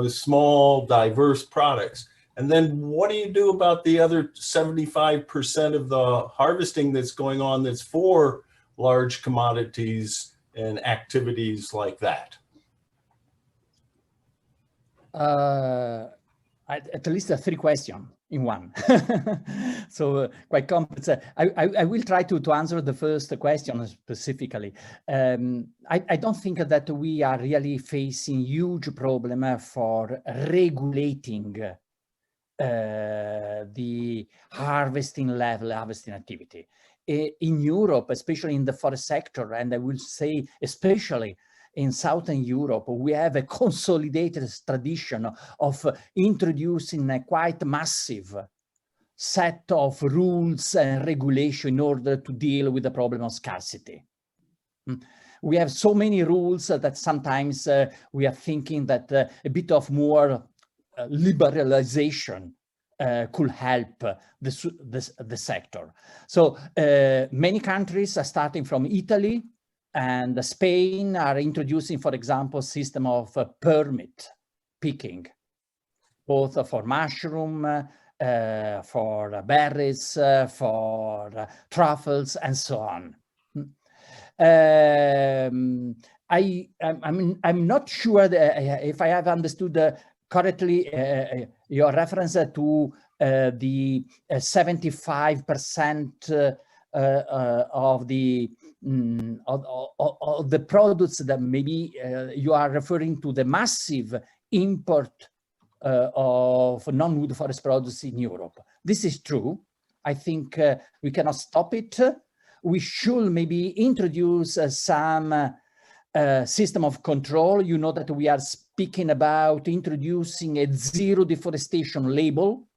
small, diverse products? And then what do you do about the other 75% of the harvesting that's going on that's for large commodities and activities like that? At least 3 questions in one. So quite complex. I will try to answer the first question specifically. I don't think that we are really facing huge problem for regulating the harvesting level, harvesting activity. In Europe, especially in the forest sector, and I will say especially in Southern Europe, we have a consolidated tradition of introducing a quite massive set of rules and regulation in order to deal with the problem of scarcity. We have so many rules that sometimes we are thinking that a bit of more liberalization could help the sector. So many countries, starting from Italy and Spain, are introducing, for example, system of permit picking, both for mushroom, for berries, for truffles, and so on. I'm not sure if I have understood correctly your reference to the 75% of the products that maybe you are referring to the massive import of non-wood forest products in Europe. This is true. I think we cannot stop it. We should maybe introduce some system of control. You know that we are speaking about introducing a zero deforestation label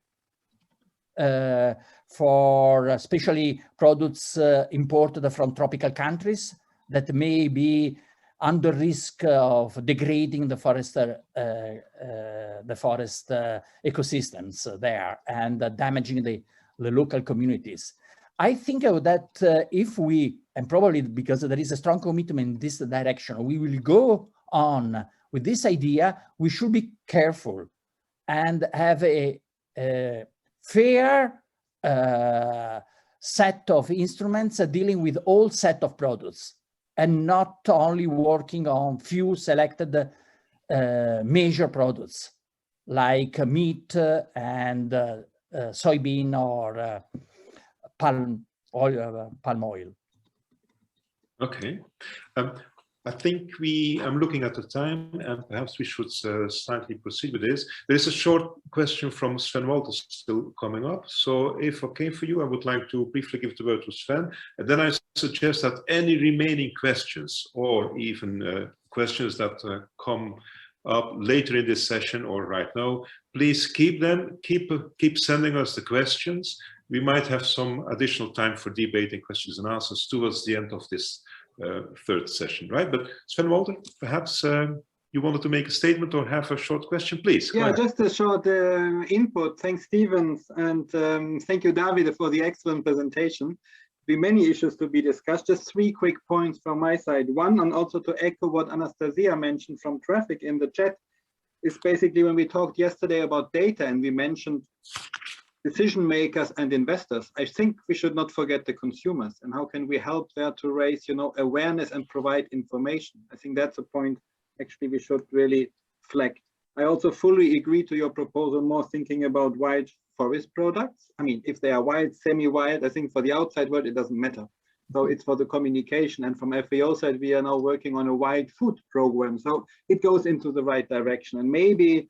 for especially products imported from tropical countries that may be under risk of degrading the forest ecosystems there and damaging the local communities. I think that if we, and probably because there is a strong commitment in this direction, we will go on with this idea. We should be careful and have a fair set of instruments dealing with all set of products, and not only working on few selected major products like meat and soybean or palm oil. Okay. I think I'm looking at the time, and perhaps we should slightly proceed with this. There is a short question from Sven Walters still coming up. So if okay for you, I would like to briefly give the word to Sven. And then I suggest that any remaining questions or even questions that come up later in this session or right now, please keep them, keep sending us the questions. We might have some additional time for debating questions and answers towards the end of this third session, right? But Sven Walter, perhaps you wanted to make a statement or have a short question, please. Yeah, just a short input. Thanks, Stevens, and thank you, Davide, for the excellent presentation. Be many issues to be discussed. Just 3 quick points from my side. One, and also to echo what Anastasia mentioned from traffic in the chat, is basically when we talked yesterday about data and we mentioned decision makers and investors, I think we should not forget the consumers and how can we help there to raise, awareness and provide information. I think that's a point actually we should really flag. I also fully agree to your proposal, more thinking about wild forest products. I mean, if they are wild, semi-wild, I think for the outside world, it doesn't matter. So it's for the communication. And from FAO side, we are now working on a wild food program. So it goes into the right direction. And maybe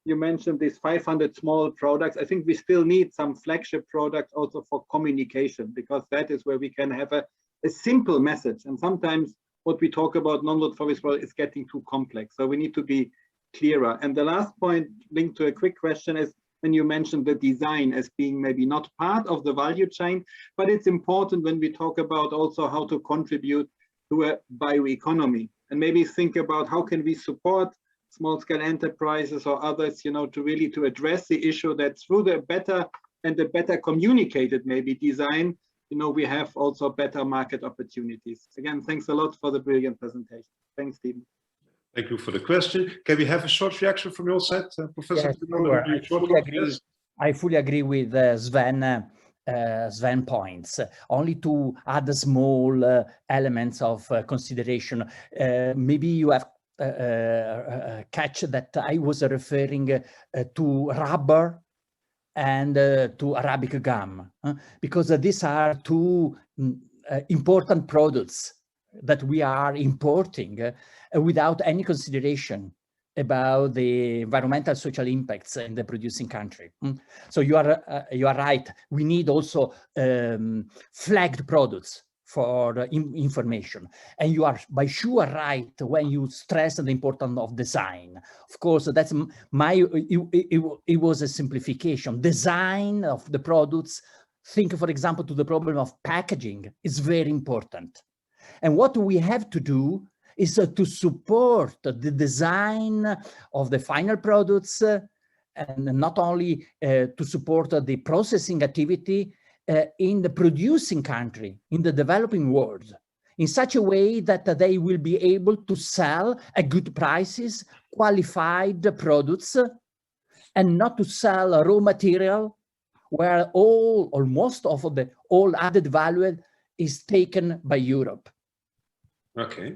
you mentioned these 500 small products. I think we still need some flagship products also for communication, because that is where we can have a simple message. And sometimes what we talk about non-wild forest world is getting too complex. So we need to be clearer. And the last point linked to a quick question is when you mentioned the design as being maybe not part of the value chain, but it's important when we talk about also how to contribute to a bioeconomy and maybe think about how can we support small scale enterprises or others, to really to address the issue that through the better and the better communicated maybe design, we have also better market opportunities. Again, thanks a lot for the brilliant presentation. Thanks, Stephen. Thank you for the question. Can we have a short reaction from your side, Professor? Yes, sure. I fully agree with Sven points. Only to add small elements of consideration. Maybe you have catch that I was referring to rubber and to Arabic gum, because these are two important products that we are importing without any consideration about the environmental social impacts in the producing country. So you are right. We need also flagged products for information. And you are by sure right when you stress the importance of design. Of course, that's it was a simplification. Design of the products, think, for example, to the problem of packaging is very important. And what we have to do is to support the design of the final products and not only to support the processing activity in the producing country, in the developing world, in such a way that they will be able to sell at good prices, qualified products, and not to sell raw material where all or most of the all added value is taken by Europe. Okay.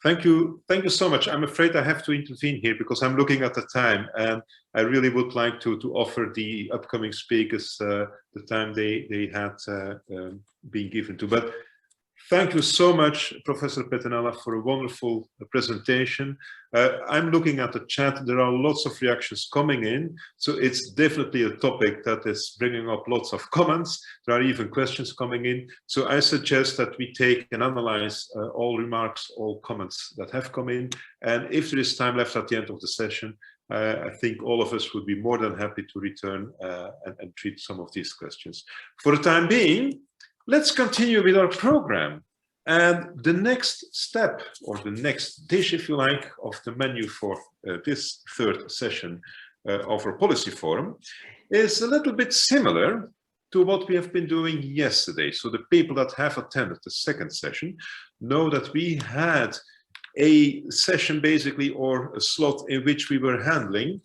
Thank you so much. I'm afraid I have to intervene here because I'm looking at the time, and I really would like to offer the upcoming speakers the time they had been given to. But thank you so much, Professor Pettenella, for a wonderful presentation. I'm looking at the chat. There are lots of reactions coming in. So it's definitely a topic that is bringing up lots of comments. There are even questions coming in. So I suggest that we take and analyze all remarks, all comments that have come in. And if there is time left at the end of the session, I think all of us would be more than happy to return and treat some of these questions. For the time being, let's continue with our program. And the next step, or the next dish, if you like, of the menu for this third session of our policy forum is a little bit similar to what we have been doing yesterday. So the people that have attended the second session know that we had a session basically, or a slot in which we were handling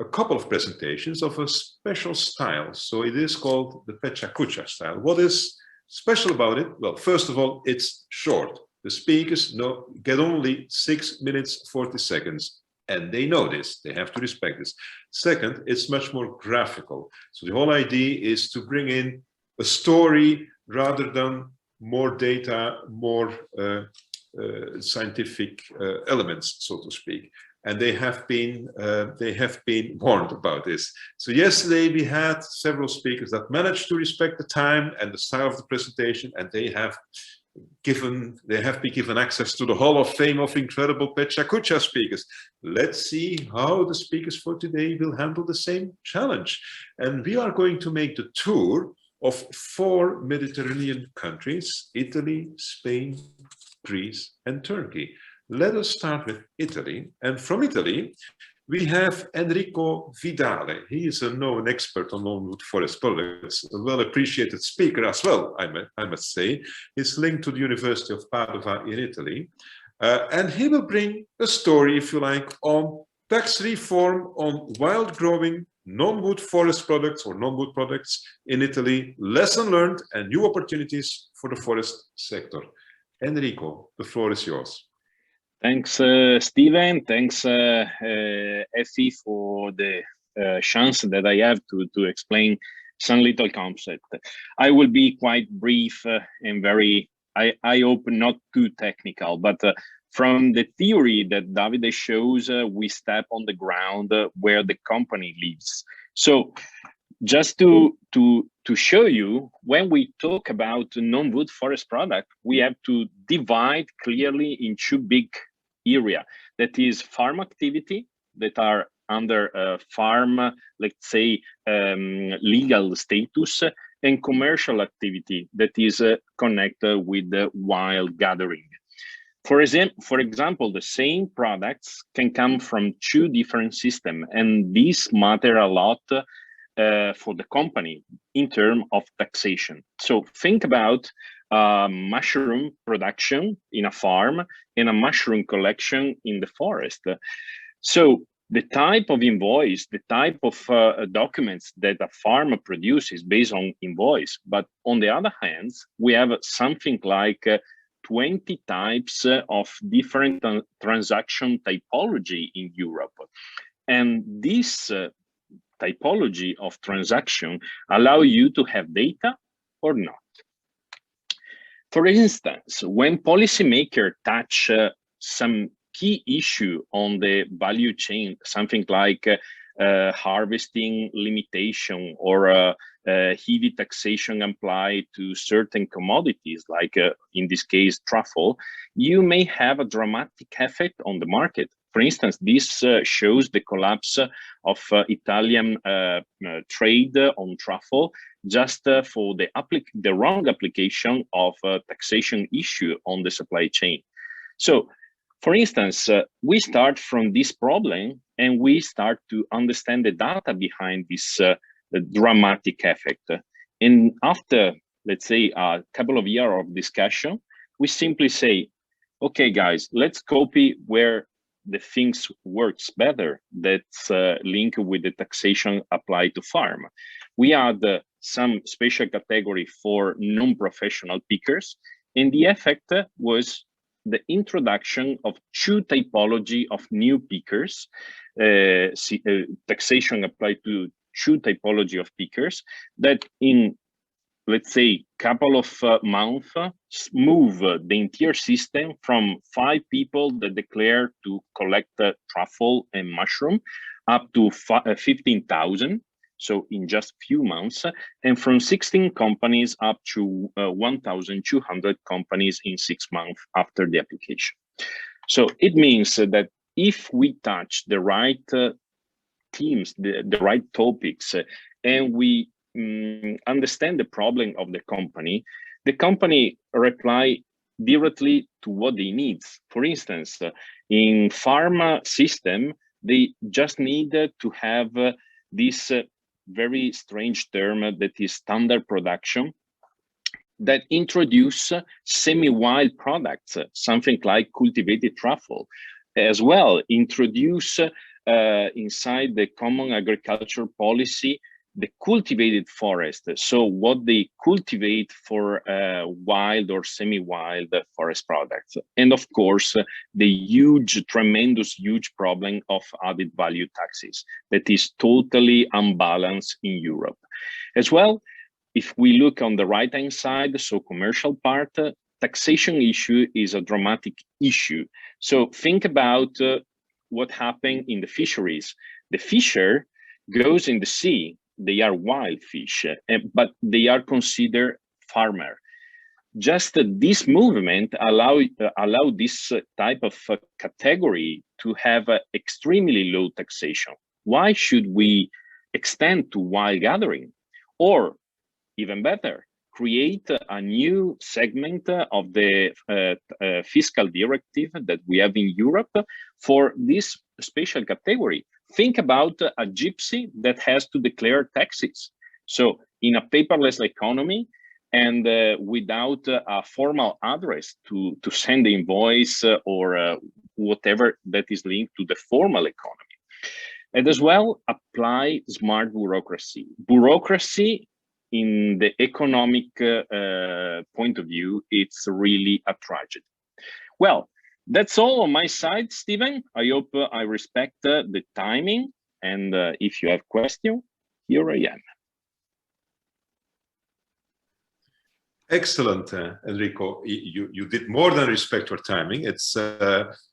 a couple of presentations of a special style. So it is called the Pecha Kucha style. What is special about it? Well, first of all, it's short. The speakers get only 6 minutes, 40 seconds. And they know this, they have to respect this. Second, it's much more graphical. So the whole idea is to bring in a story rather than more data, more scientific elements, so to speak. And they have been warned about this. So yesterday we had several speakers that managed to respect the time and the style of the presentation, and they have they have been given access to the Hall of Fame of incredible Pecha Kucha speakers. Let's see how the speakers for today will handle the same challenge. And we are going to make the tour of 4 Mediterranean countries: Italy, Spain, Greece, and Turkey. Let us start with Italy. And from Italy, we have Enrico Vidale. He is a known expert on non-wood forest products, a well-appreciated speaker as well, I must say. He's linked to the University of Padua in Italy. And he will bring a story, if you like, on tax reform on wild-growing non-wood forest products or non-wood products in Italy, lesson learned and new opportunities for the forest sector. Enrico, the floor is yours. Thanks, Steven. Thanks, Effie, for the chance that I have to explain some little concept. I will be quite brief and very, I hope not too technical, but from the theory that Davide shows, we step on the ground where the company lives. So just to show you, when we talk about non-wood forest product, we have to divide clearly in 2 big areas. That is farm activity that are under farm, let's say, legal status, and commercial activity that is connected with the wild gathering. For example, the same products can come from 2 different systems, and these matter a lot for the company in terms of taxation. So think about mushroom production in a farm and a mushroom collection in the forest. So the type of invoice, the type of documents that a farmer produces based on invoice. But on the other hand, we have something like 20 types of different transaction typology in Europe. And this typology of transaction allow you to have data or not. For instance, when policymakers touch some key issue on the value chain, something like harvesting limitation or heavy taxation applied to certain commodities, like in this case, truffle, you may have a dramatic effect on the market. For instance, this shows the collapse of Italian trade on truffle just for the wrong application of taxation issue on the supply chain. So, for instance, we start from this problem and we start to understand the data behind this dramatic effect. And after, let's say, a couple of years of discussion, we simply say, okay, guys, let's copy where the things works better that's linked with the taxation applied to farm. We add some special category for non-professional pickers, and the effect was the introduction of 2 typology of new pickers, taxation applied to 2 typology of pickers that in, let's say, couple of months, move the entire system from 5 people that declare to collect truffle and mushroom up to 15,000. So in just few months, and from 16 companies up to 1,200 companies in 6 months after the application. So it means that if we touch the right themes, the right topics, and we understand the problem of the company reply directly to what they need. For instance, in pharma system, they just need to have this very strange term that is standard production that introduce semi-wild products, something like cultivated truffle, as well introduce inside the common agriculture policy the cultivated forest, so what they cultivate for wild or semi-wild forest products. And of course, the tremendous huge problem of added value taxes that is totally unbalanced in Europe. As well, if we look on the right-hand side, so commercial part, taxation issue is a dramatic issue. So think about what happened in the fisheries. The fisher goes in the sea. They are wild fish, but they are considered farmer. just this movement allow this type of category to have extremely low taxation. Why should we extend to wild gathering? Or even better, create a new segment of the fiscal directive that we have in Europe for this special category. Think about a gypsy that has to declare taxes. So in a paperless economy, and without a formal address to send the invoice or whatever that is linked to the formal economy. And as well, apply smart bureaucracy. Bureaucracy in the economic point of view, it's really a tragedy. Well, that's all on my side, Stephen. I hope I respect the timing. And if you have questions, here I am. Excellent, Enrico. You did more than respect your timing. It's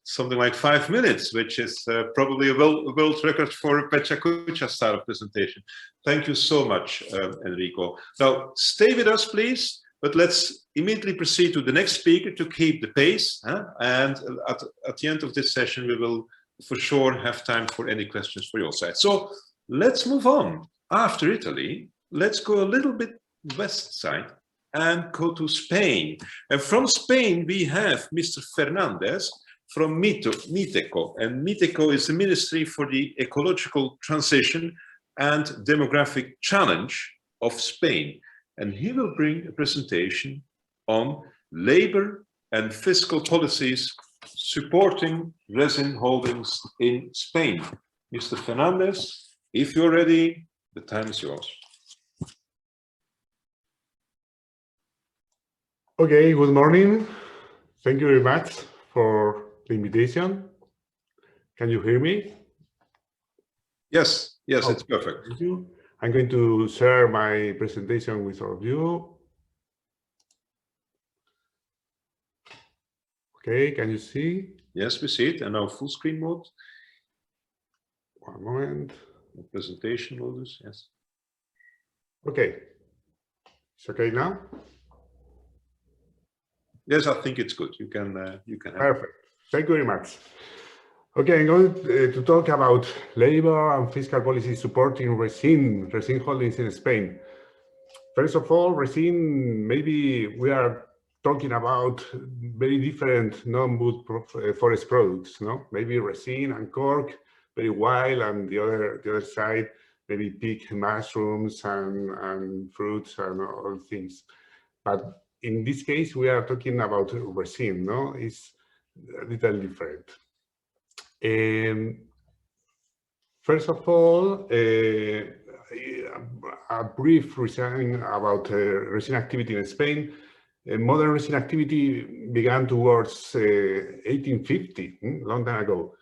something like 5 minutes, which is probably a world record for a Pecha Kucha style of presentation. Thank you so much, Enrico. Now, stay with us, please, but let's immediately proceed to the next speaker to keep the pace. And at the end of this session, we will for sure have time for any questions for your side. So let's move on. After Italy, let's go a little bit west side and go to Spain. And from Spain, we have Mr. Fernandez from Miteco. And Miteco is the Ministry for the Ecological Transition and Demographic Challenge of Spain. And he will bring a presentation on labor and fiscal policies supporting resin holdings in Spain. Mr. Fernandez, if you're ready, the time is yours. Okay, good morning. Thank you very much for the invitation. Can you hear me? Yes, yes, it's perfect. Thank you. I'm going to share my presentation with all of you. Okay, can you see? Yes, we see it. And now full screen mode. One moment. The presentation mode, yes. Okay. It's okay now? Yes, I think it's good. You can Perfect. Thank you very much. Okay, I'm going to talk about labor and fiscal policy supporting resin holdings in Spain. First of all, resin, maybe we are talking about very different non-wood forest products, no? Maybe resin and cork, very wild, and the other side, maybe pig mushrooms and fruits and all things. But in this case, we are talking about resin, no? It's a little different. First of all, a brief reasoning about resin activity in Spain. Modern resin activity began towards 1850, long time ago.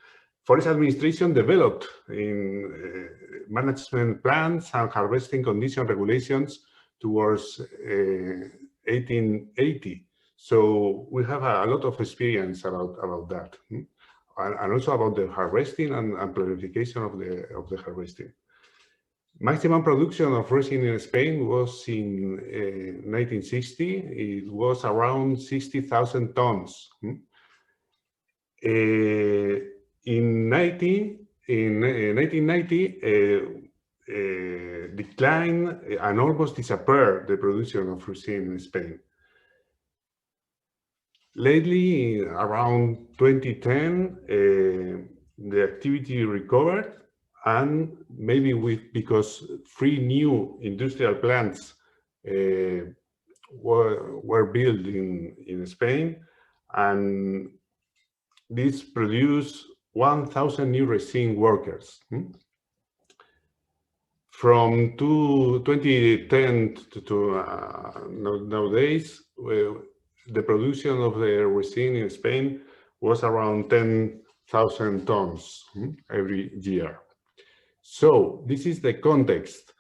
Forest administration developed in management plans and harvesting condition regulations towards 1880. So we have a lot of experience about that, and also about the harvesting and planification of the harvesting. Maximum production of resin in Spain was in 1960. It was around 60,000 tons. In 1990, decline and almost disappeared the production of resin in Spain. Lately, around 2010, the activity recovered, and maybe because 3 new industrial plants were built in Spain, and this produced 1,000 new resin workers. From 2010 to nowadays, the production of the resin in Spain was around 10,000 tons every year. So this is the context.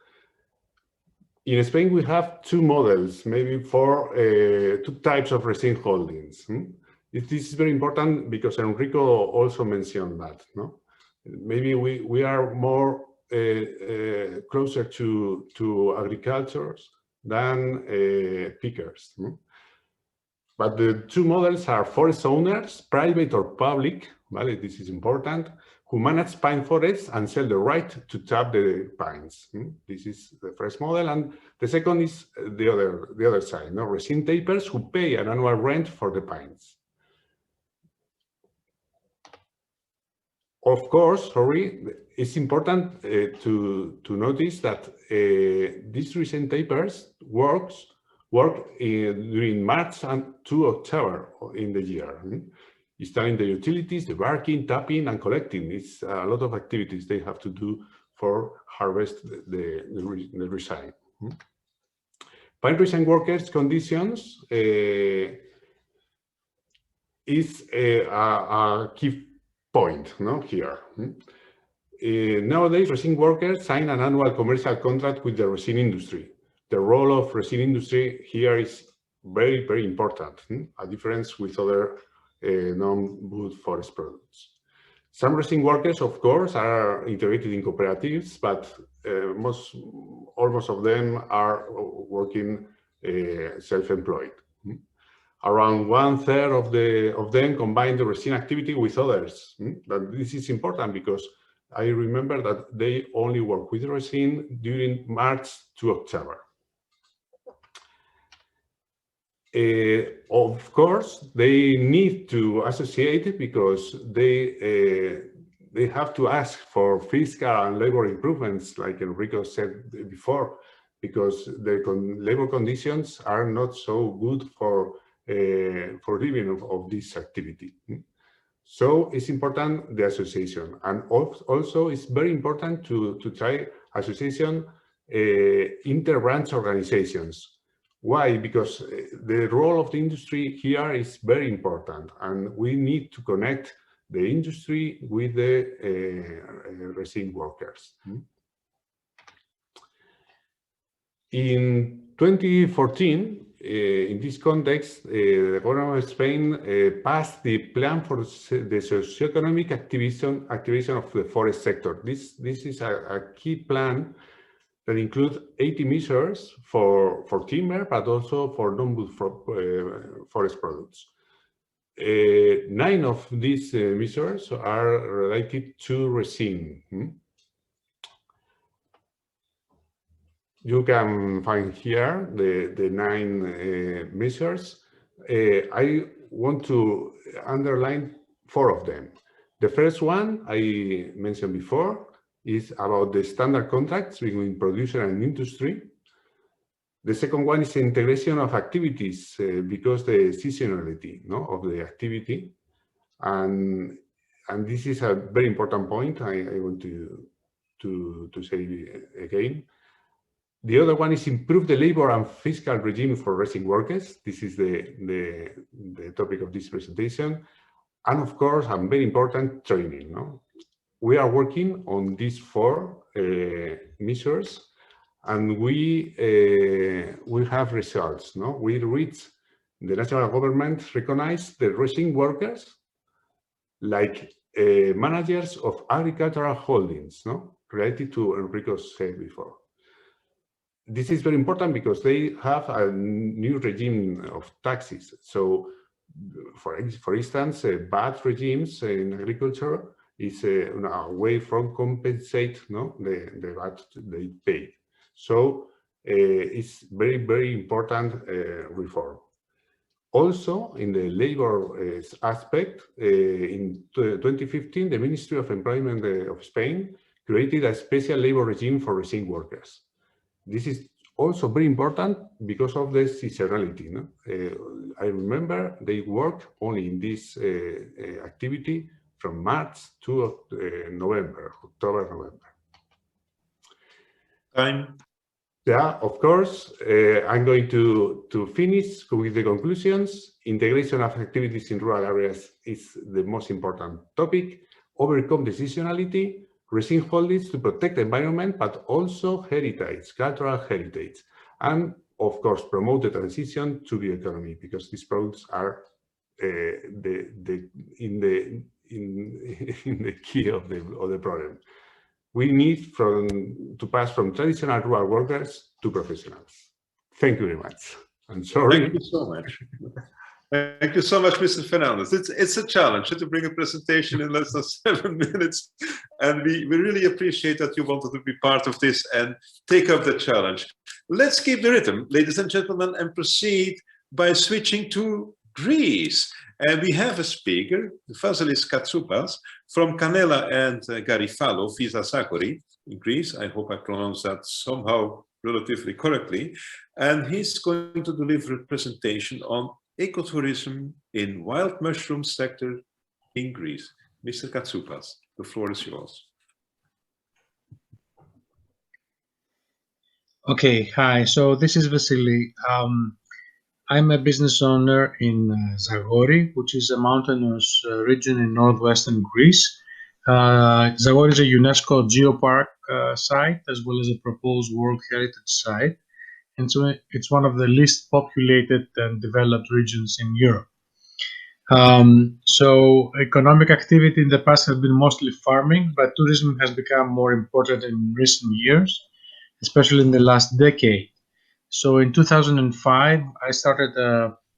In Spain, we have 2 models, maybe 2 types of resin holdings. This is very important because Enrico also mentioned that. No? Maybe we are more closer to agriculture than pickers. But the two models are forest owners, private or public, vale, this is important, who manage pine forests and sell the right to tap the pines. This is the first model, and the second is the other side, no? Resin tapers who pay an annual rent for the pines. Of course, it's important to notice that these resin tapers work during March and to October in the year. Installing the utilities, the barking, tapping, and collecting. It's a lot of activities they have to do for harvest the resin. Pine resin workers' conditions is a key point, no, here. Nowadays, resin workers sign an annual commercial contract with the resin industry. The role of resin industry here is very, very important, a difference with other non-wood forest products. Some resin workers, of course, are integrated in cooperatives, but almost of them are working self-employed. Around 1/3 of them combine the resin activity with others. But this is important because I remember that they only work with resin during March to October. Of course, they need to associate it because they have to ask for fiscal and labor improvements, like Enrico said before, because the labor conditions are not so good for living of this activity. So it's important the association, and also it's very important to try association inter-branch organizations. Why? Because the role of the industry here is very important, and we need to connect the industry with the resin workers. In 2014, in this context, the government of Spain passed the plan for the socio-economic activation of the forest sector. This is a key plan that includes 80 measures for timber, but also for non-wood forest products. 9 of these measures are related to resin. You can find here the 9 measures. I want to underline 4 of them. The first one I mentioned before is about the standard contracts between producer and industry. The second one is the integration of activities because the seasonality, no, of the activity. And this is a very important point I want to say again. The other one is improve the labor and fiscal regime for resin workers. This is the topic of this presentation. And of course, and very important, training. No? We are working on these 4 measures, and we have results. No, we reach the national government recognize the resin workers like managers of agricultural holdings, no, related to Enrico said before. This is very important because they have a new regime of taxes. So, for instance, bad regimes in agriculture is a way from compensate, no, the VAT they pay. So it's very, very important reform. Also, in the labor aspect, in 2015, the Ministry of Employment of Spain created a special labor regime for resin workers. This is also very important because of the seasonality. No? I remember they work only in this activity from March to November, October, November. Time. Yeah, of course. I'm going to finish with the conclusions. Integration of activities in rural areas is the most important topic. Overcome the seasonality. Resin holdings to protect the environment, but also heritage, cultural heritage. And of course, promote the transition to the economy, because these products are in the key of the problem. We need to pass from traditional rural workers to professionals. Thank you very much. I'm sorry. Thank you so much. Thank you so much, Mr. Fernandez. It's a challenge to bring a presentation in less than 7 minutes. And we really appreciate that you wanted to be part of this and take up the challenge. Let's keep the rhythm, ladies and gentlemen, and proceed by switching to Greece. And we have a speaker, Vasilis Katsoupas, from Kanela and Garifalo, Visa Sakori, in Greece. I hope I pronounced that somehow relatively correctly. And he's going to deliver a presentation on ecotourism in wild mushroom sector in Greece. Mr. Katsoupas, the floor is yours. Okay, hi. So this is Vasily. I'm a business owner in Zagori, which is a mountainous region in northwestern Greece. Zagori is a UNESCO geopark site, as well as a proposed World Heritage Site. And so it's one of the least populated and developed regions in Europe. So economic activity in the past has been mostly farming, but tourism has become more important in recent years, especially in the last decade. So in 2005, I started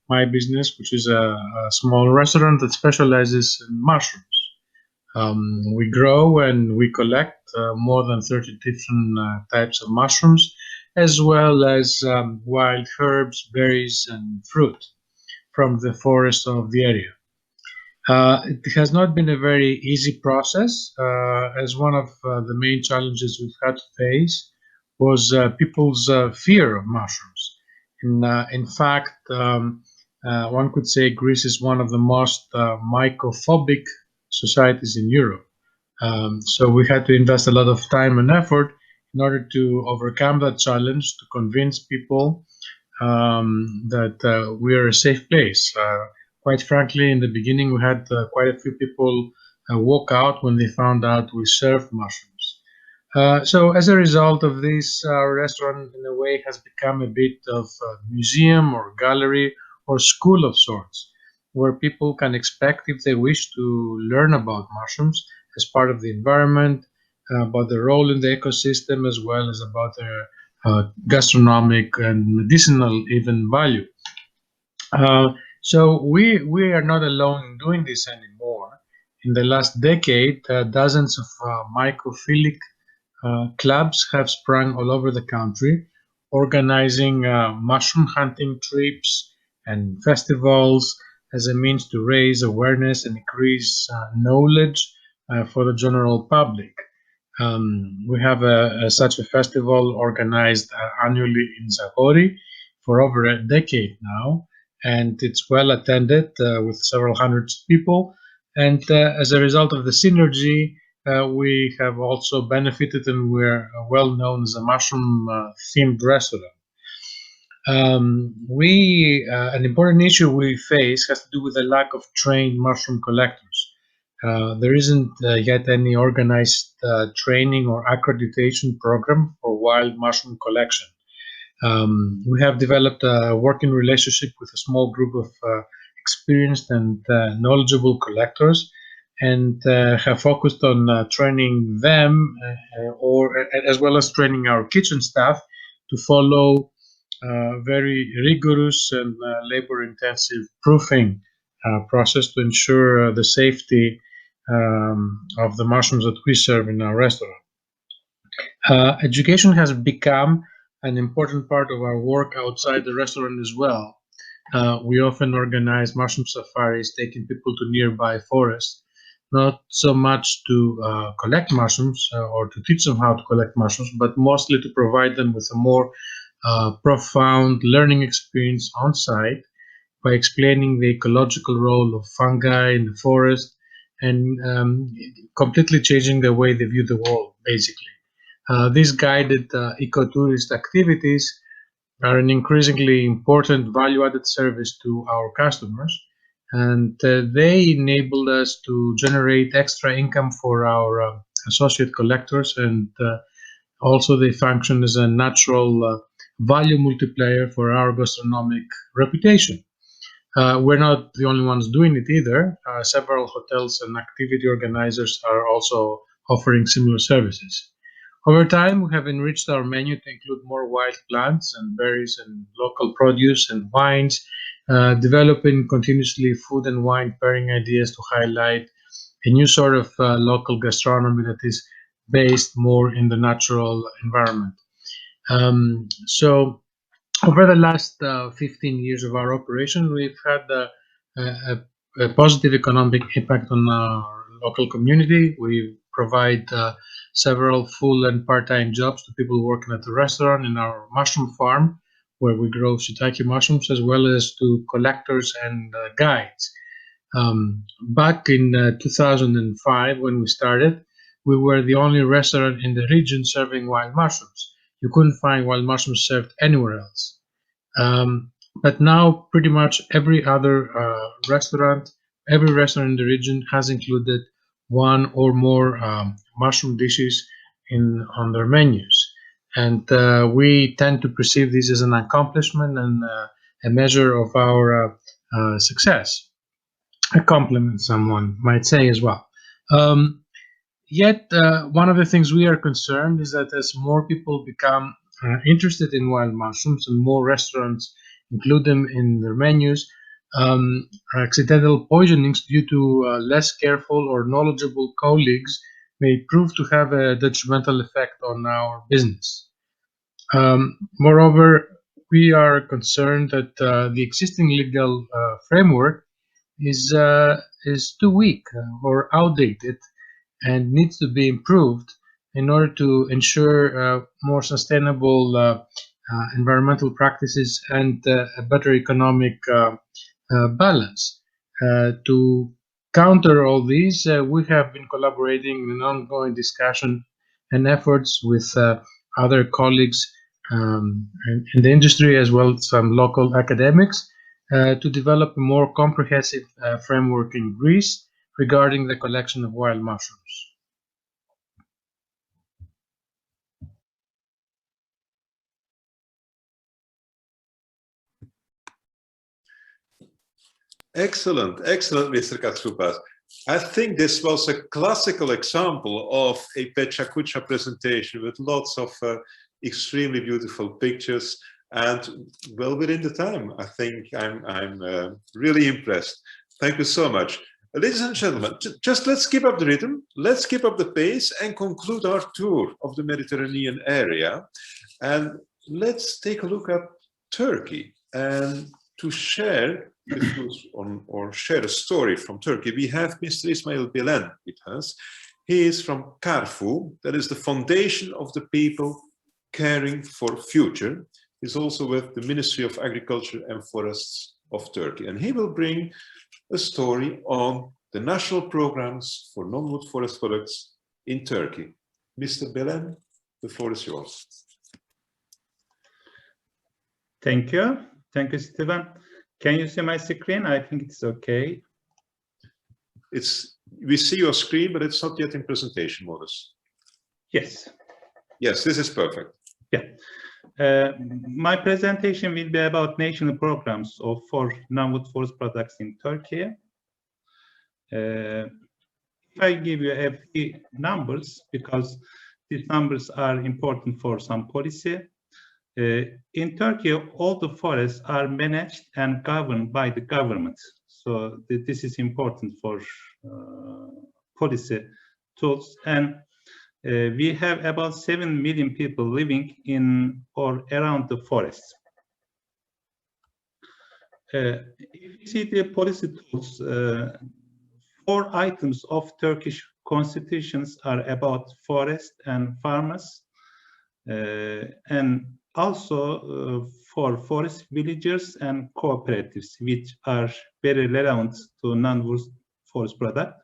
my business, which is a small restaurant that specializes in mushrooms. We grow and we collect more than 30 different types of mushrooms, as well as wild herbs, berries, and fruit from the forest of the area. It has not been a very easy process, as one of the main challenges we've had to face was people's fear of mushrooms. In fact, one could say Greece is one of the most mycophobic societies in Europe. So we had to invest a lot of time and effort in order to overcome that challenge, to convince people that we are a safe place. Quite frankly, in the beginning, we had quite a few people walk out when they found out we served mushrooms. So as a result of this, our restaurant in a way has become a bit of a museum or gallery or school of sorts, where people can expect, if they wish, to learn about mushrooms as part of the environment, about their role in the ecosystem, as well as about their gastronomic and medicinal even value. So we are not alone in doing this anymore. In the last decade, dozens of mycophilic clubs have sprung all over the country, organizing mushroom hunting trips and festivals as a means to raise awareness and increase knowledge for the general public. We have such a festival organized annually in Zagori for over a decade now, and it's well attended with several hundreds of people. And as a result of the synergy, we have also benefited, and we're well known as a mushroom themed restaurant. An important issue we face has to do with the lack of trained mushroom collectors. There isn't yet any organized training or accreditation program for wild mushroom collection. We have developed a working relationship with a small group of experienced and knowledgeable collectors, and have focused on training them, as well as training our kitchen staff to follow very rigorous and labor-intensive proofing process to ensure the safety of the mushrooms that we serve in our restaurant. Education has become an important part of our work outside the restaurant as well. We often organize mushroom safaris, taking people to nearby forests, not so much to collect mushrooms or to teach them how to collect mushrooms, but mostly to provide them with a more profound learning experience on site by explaining the ecological role of fungi in the forest and completely changing the way they view the world, basically. These guided ecotourist activities are an increasingly important value-added service to our customers, and they enabled us to generate extra income for our associate collectors, and also they function as a natural value multiplier for our gastronomic reputation. We're not the only ones doing it either. Several hotels and activity organizers are also offering similar services. Over time, we have enriched our menu to include more wild plants and berries and local produce and wines, developing continuously food and wine pairing ideas to highlight a new sort of local gastronomy that is based more in the natural environment. So over the last 15 years of our operation, we've had a positive economic impact on our local community. We provide several full and part-time jobs to people working at the restaurant, in our mushroom farm, where we grow shiitake mushrooms, as well as to collectors and guides. Back in 2005, when we started, we were the only restaurant in the region serving wild mushrooms. You couldn't find wild mushrooms served anywhere else. But now pretty much every other restaurant in the region has included one or more mushroom dishes on their menus. And we tend to perceive this as an accomplishment and a measure of our success. A compliment, someone might say as well. Yet, one of the things we are concerned is that as more people become interested in wild mushrooms and more restaurants include them in their menus, accidental poisonings due to less careful or knowledgeable colleagues may prove to have a detrimental effect on our business. Moreover, we are concerned that the existing legal framework is too weak or outdated and needs to be improved in order to ensure more sustainable environmental practices and a better economic balance. To counter all these, we have been collaborating in an ongoing discussion and efforts with other colleagues in the industry, as well as some local academics, to develop a more comprehensive framework in Greece regarding the collection of wild mushrooms. Excellent, excellent, Mr. Katsoupas. I think this was a classical example of a Pecha Kucha presentation with lots of extremely beautiful pictures and well within the time. I think I'm really impressed. Thank you so much. Ladies and gentlemen, just let's keep up the rhythm, let's keep up the pace and conclude our tour of the Mediterranean area. And let's take a look at Turkey. And to share the views on, or share a story from Turkey, we have Mr. Ismail Bilen with us. He is from CARFU, that is the Foundation of the People Caring for Future. He's also with the Ministry of Agriculture and Forests of Turkey. And he will bring a story on the national programs for non-wood forest products in Turkey. Mr. Bilen, the floor is yours. Thank you. Thank you, Stephen. Can you see my screen? I think it's okay. We see your screen, but it's not yet in presentation mode. Yes. Yes, this is perfect. Yeah. My presentation will be about national programs for non-wood forest products in Turkey. If I give you a few numbers, because these numbers are important for some policy. In Turkey, all the forests are managed and governed by the government. So this is important for policy tools. And we have about 7 million people living in or around the forests. If you see the policy tools, 4 items of Turkish constitutions are about forest and farmers, and also for forest villagers and cooperatives, which are very relevant to non-wood forest product.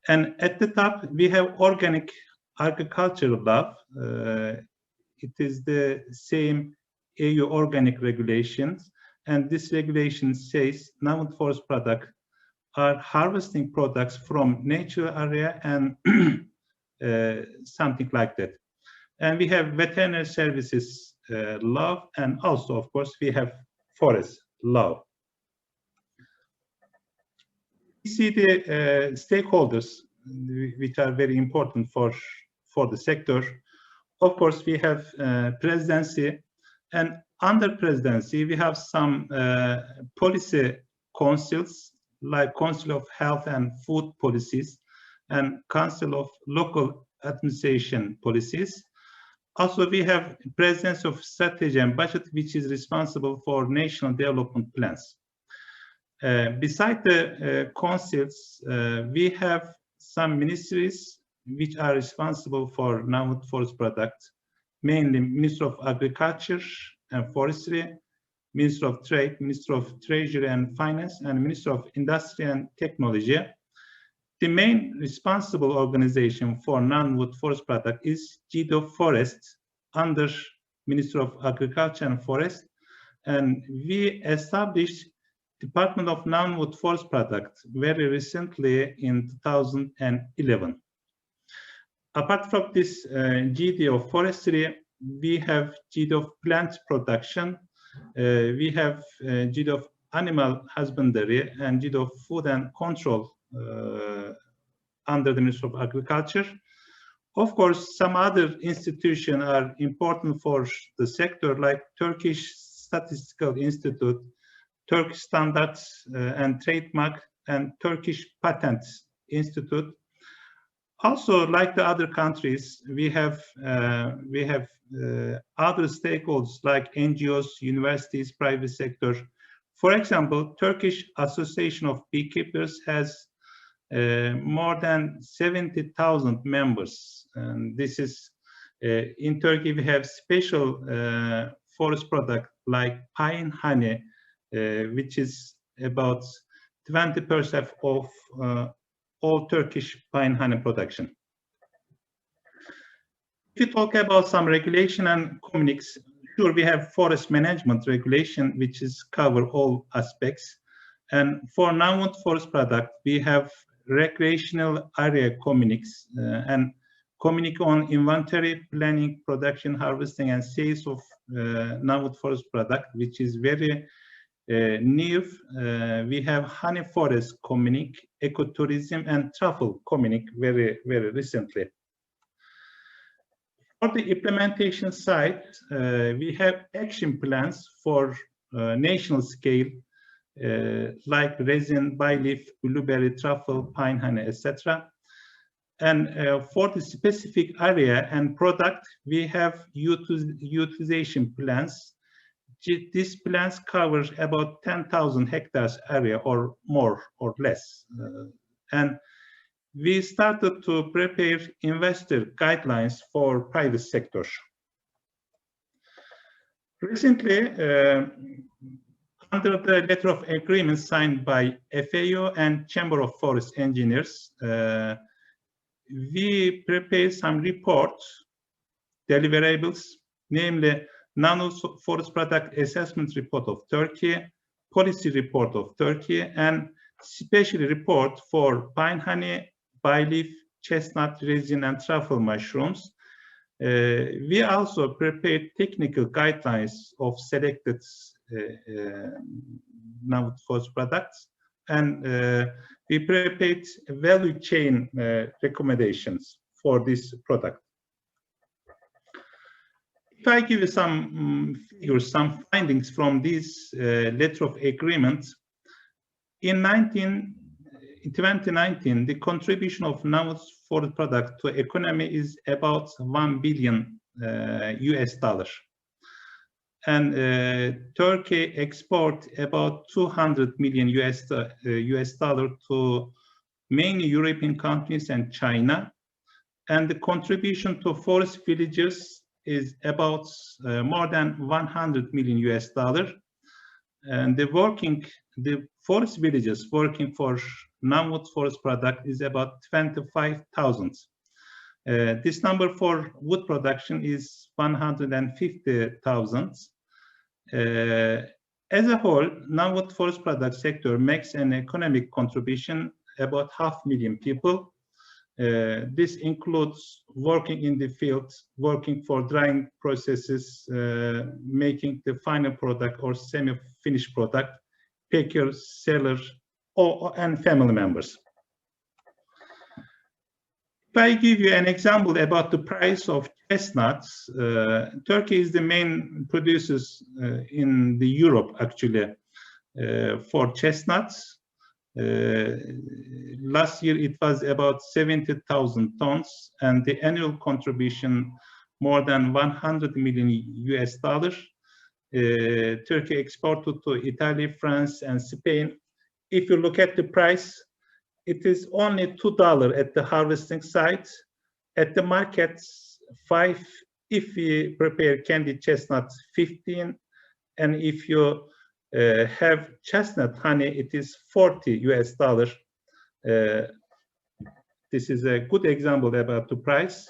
And at the top, we have organic agricultural law. It is the same EU organic regulations. And this regulation says non-wood forest products are harvesting products from natural area and something like that. And we have veterinary services law, and also, of course, we have forest law. We see the stakeholders, which are very important for the sector. Of course, we have presidency, and under presidency, we have some policy councils, like Council of Health and Food Policies and Council of Local Administration Policies. Also, we have Presidency of Strategy and Budget, which is responsible for national development plans. Beside the councils, we have some ministries which are responsible for non-wood forest products, mainly Minister of Agriculture and Forestry, Minister of Trade, Minister of Treasury and Finance, and Minister of Industry and Technology. The main responsible organization for non-wood forest product is GDO Forest under Minister of Agriculture and Forest, and we established Department of Non-Wood Forest Product very recently in 2011. Apart from this GDO Forestry, we have GDO Plant Production, we have GDO Animal Husbandry, and GDO Food and Control under the Ministry of Agriculture. Of course, some other institutions are important for the sector, like Turkish Statistical Institute, Turkish Standards and Trademark, and Turkish Patents Institute. Also, like the other countries, we have other stakeholders like NGOs, universities, private sector. For example, Turkish Association of Beekeepers has more than 70,000 members. And this is, in Turkey, we have special forest product like pine honey, which is about 20% of all Turkish pine honey production. If you talk about some regulation and communiques, sure, we have forest management regulation, which is cover all aspects. And for non-wood forest product, we have recreational area communiques and communique on inventory, planning, production, harvesting, and sales of non-wood forest product, which is very new. We have honey forest communique, ecotourism, and truffle communique very recently. For the implementation side, we have action plans for national scale, like resin, byleaf, blueberry, truffle, pine honey, etc. And for the specific area and product, we have utilization plans. These plans cover about 10,000 hectares area or more or less. And we started to prepare investor guidelines for private sector. Recently, under the letter of agreement signed by FAO and Chamber of Forest Engineers, we prepared some reports, deliverables, namely non-wood forest product assessment report of Turkey, policy report of Turkey, and special report for pine honey, byleaf, chestnut, resin, and truffle mushrooms. We also prepared technical guidelines of selected non-wood forest products, and we prepared value chain recommendations for this product. If I give you some figures, some findings from this letter of agreement, in 2019, the contribution of non-wood forest product to economy is about $1 billion US. And Turkey export about 200 million US dollar to mainly European countries and China. And the contribution to forest villages is about more than 100 million US dollar. And the forest villages working for non-wood forest product is about 25,000. This number for wood production is 150,000. As a whole, non-wood forest product sector makes an economic contribution about 500,000 people. This includes working in the field, working for drying processes, making the final product or semi-finished product, pickers, sellers, and family members. I give you an example about the price of chestnuts, Turkey is the main producers in the Europe actually for chestnuts. Last year it was about 70,000 tons, and the annual contribution more than 100 million US dollars. Turkey exported to Italy, France, and Spain. If you look at the price, it is only $2 at the harvesting site. At the markets, 5. If we prepare candied chestnuts, 15. And if you have chestnut honey, it is 40 US dollars. This is a good example about the price.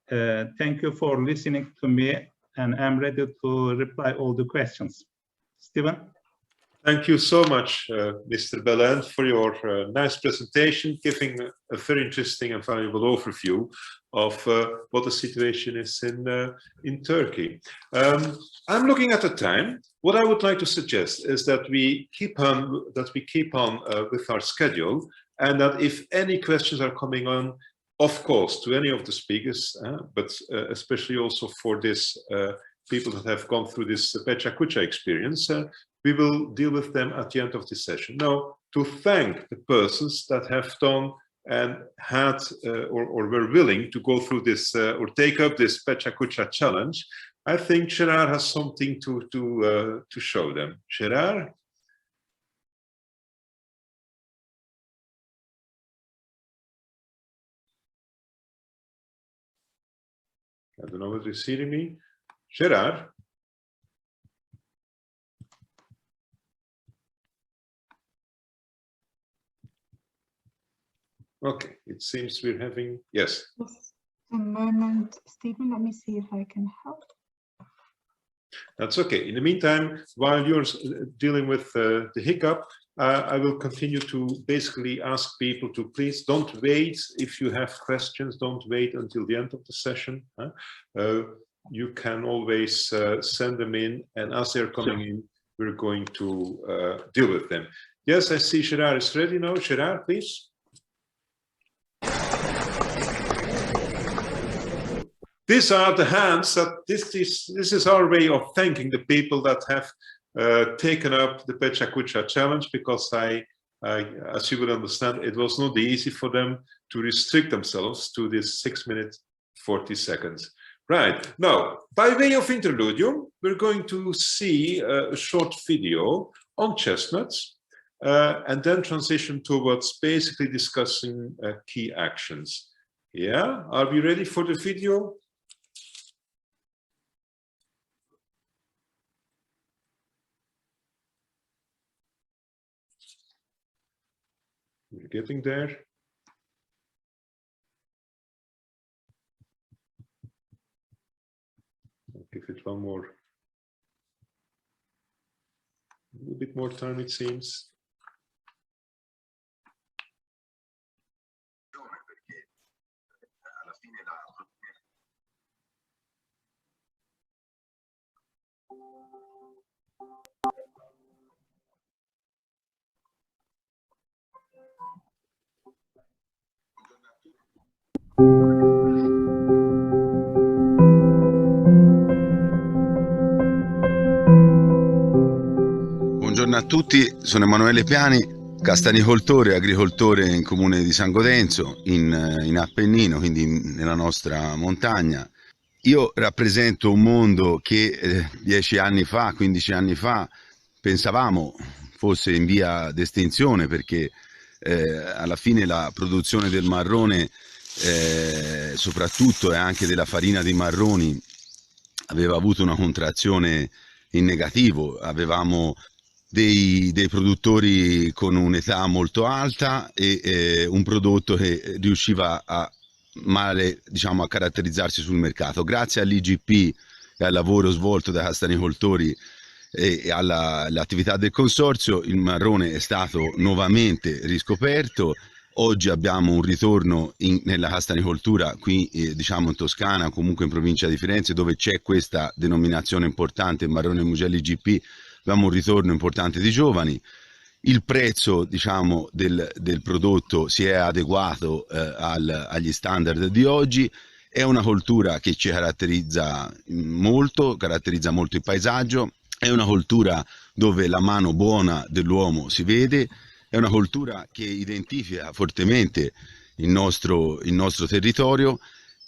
Thank you for listening to me, and I'm ready to reply all the questions. Stephen? Thank you so much, Mr. Belen, for your nice presentation, giving a very interesting and valuable overview of what the situation is in Turkey. I'm looking at the time. What I would like to suggest is that we keep on with our schedule, and that if any questions are coming on, of course, to any of the speakers, but especially also for this people that have gone through this Pecha Kucha experience, we will deal with them at the end of this session. Now, to thank the persons that have done and had or were willing to go through this or take up this Pecha Kucha challenge, I think Gerard has something to show them. Gerard? I don't know whether you're seeing me. Gerard? Okay, it seems we're having, yes. Just a moment, Stephen, let me see if I can help. That's okay. In the meantime, while you're dealing with the hiccup, I will continue to basically ask people to please don't wait. If you have questions, don't wait until the end of the session. You can always send them in, and as they're coming in, we're going to deal with them. Yes, I see Gerard is ready now. Gerard, please. These are the hands that this is our way of thanking the people that have taken up the Pecha Kucha challenge, because as you will understand, it was not easy for them to restrict themselves to this 6 minutes 40 seconds. Right, now, by way of interludium, we're going to see a short video on chestnuts and then transition towards basically discussing key actions. Yeah, are we ready for the video? We're getting there. I'll give it a little bit more time, it seems. Buongiorno a tutti, sono Emanuele Piani, castanicoltore e agricoltore in comune di San Godenzo, in Appennino, quindi nella nostra montagna. Io rappresento un mondo che 10 anni fa, 15 anni fa, pensavamo fosse in via d'estinzione, perché alla fine la produzione del marrone, soprattutto e anche della farina di marroni, aveva avuto una contrazione in negativo. Avevamo dei produttori con un'età molto alta e un prodotto che riusciva a a caratterizzarsi sul mercato. Grazie all'IGP e al lavoro svolto dai castanicoltori e all'attività del consorzio, il marrone è stato nuovamente riscoperto. Oggi abbiamo un ritorno nella castanicoltura qui in Toscana, comunque in provincia di Firenze, dove c'è questa denominazione importante, marrone Mugelli IGP. Abbiamo un ritorno importante di giovani il prezzo, diciamo, del prodotto si è adeguato agli standard di oggi. È una coltura che ci caratterizza molto il paesaggio, è una coltura dove la mano buona dell'uomo si vede, è una coltura che identifica fortemente il nostro territorio,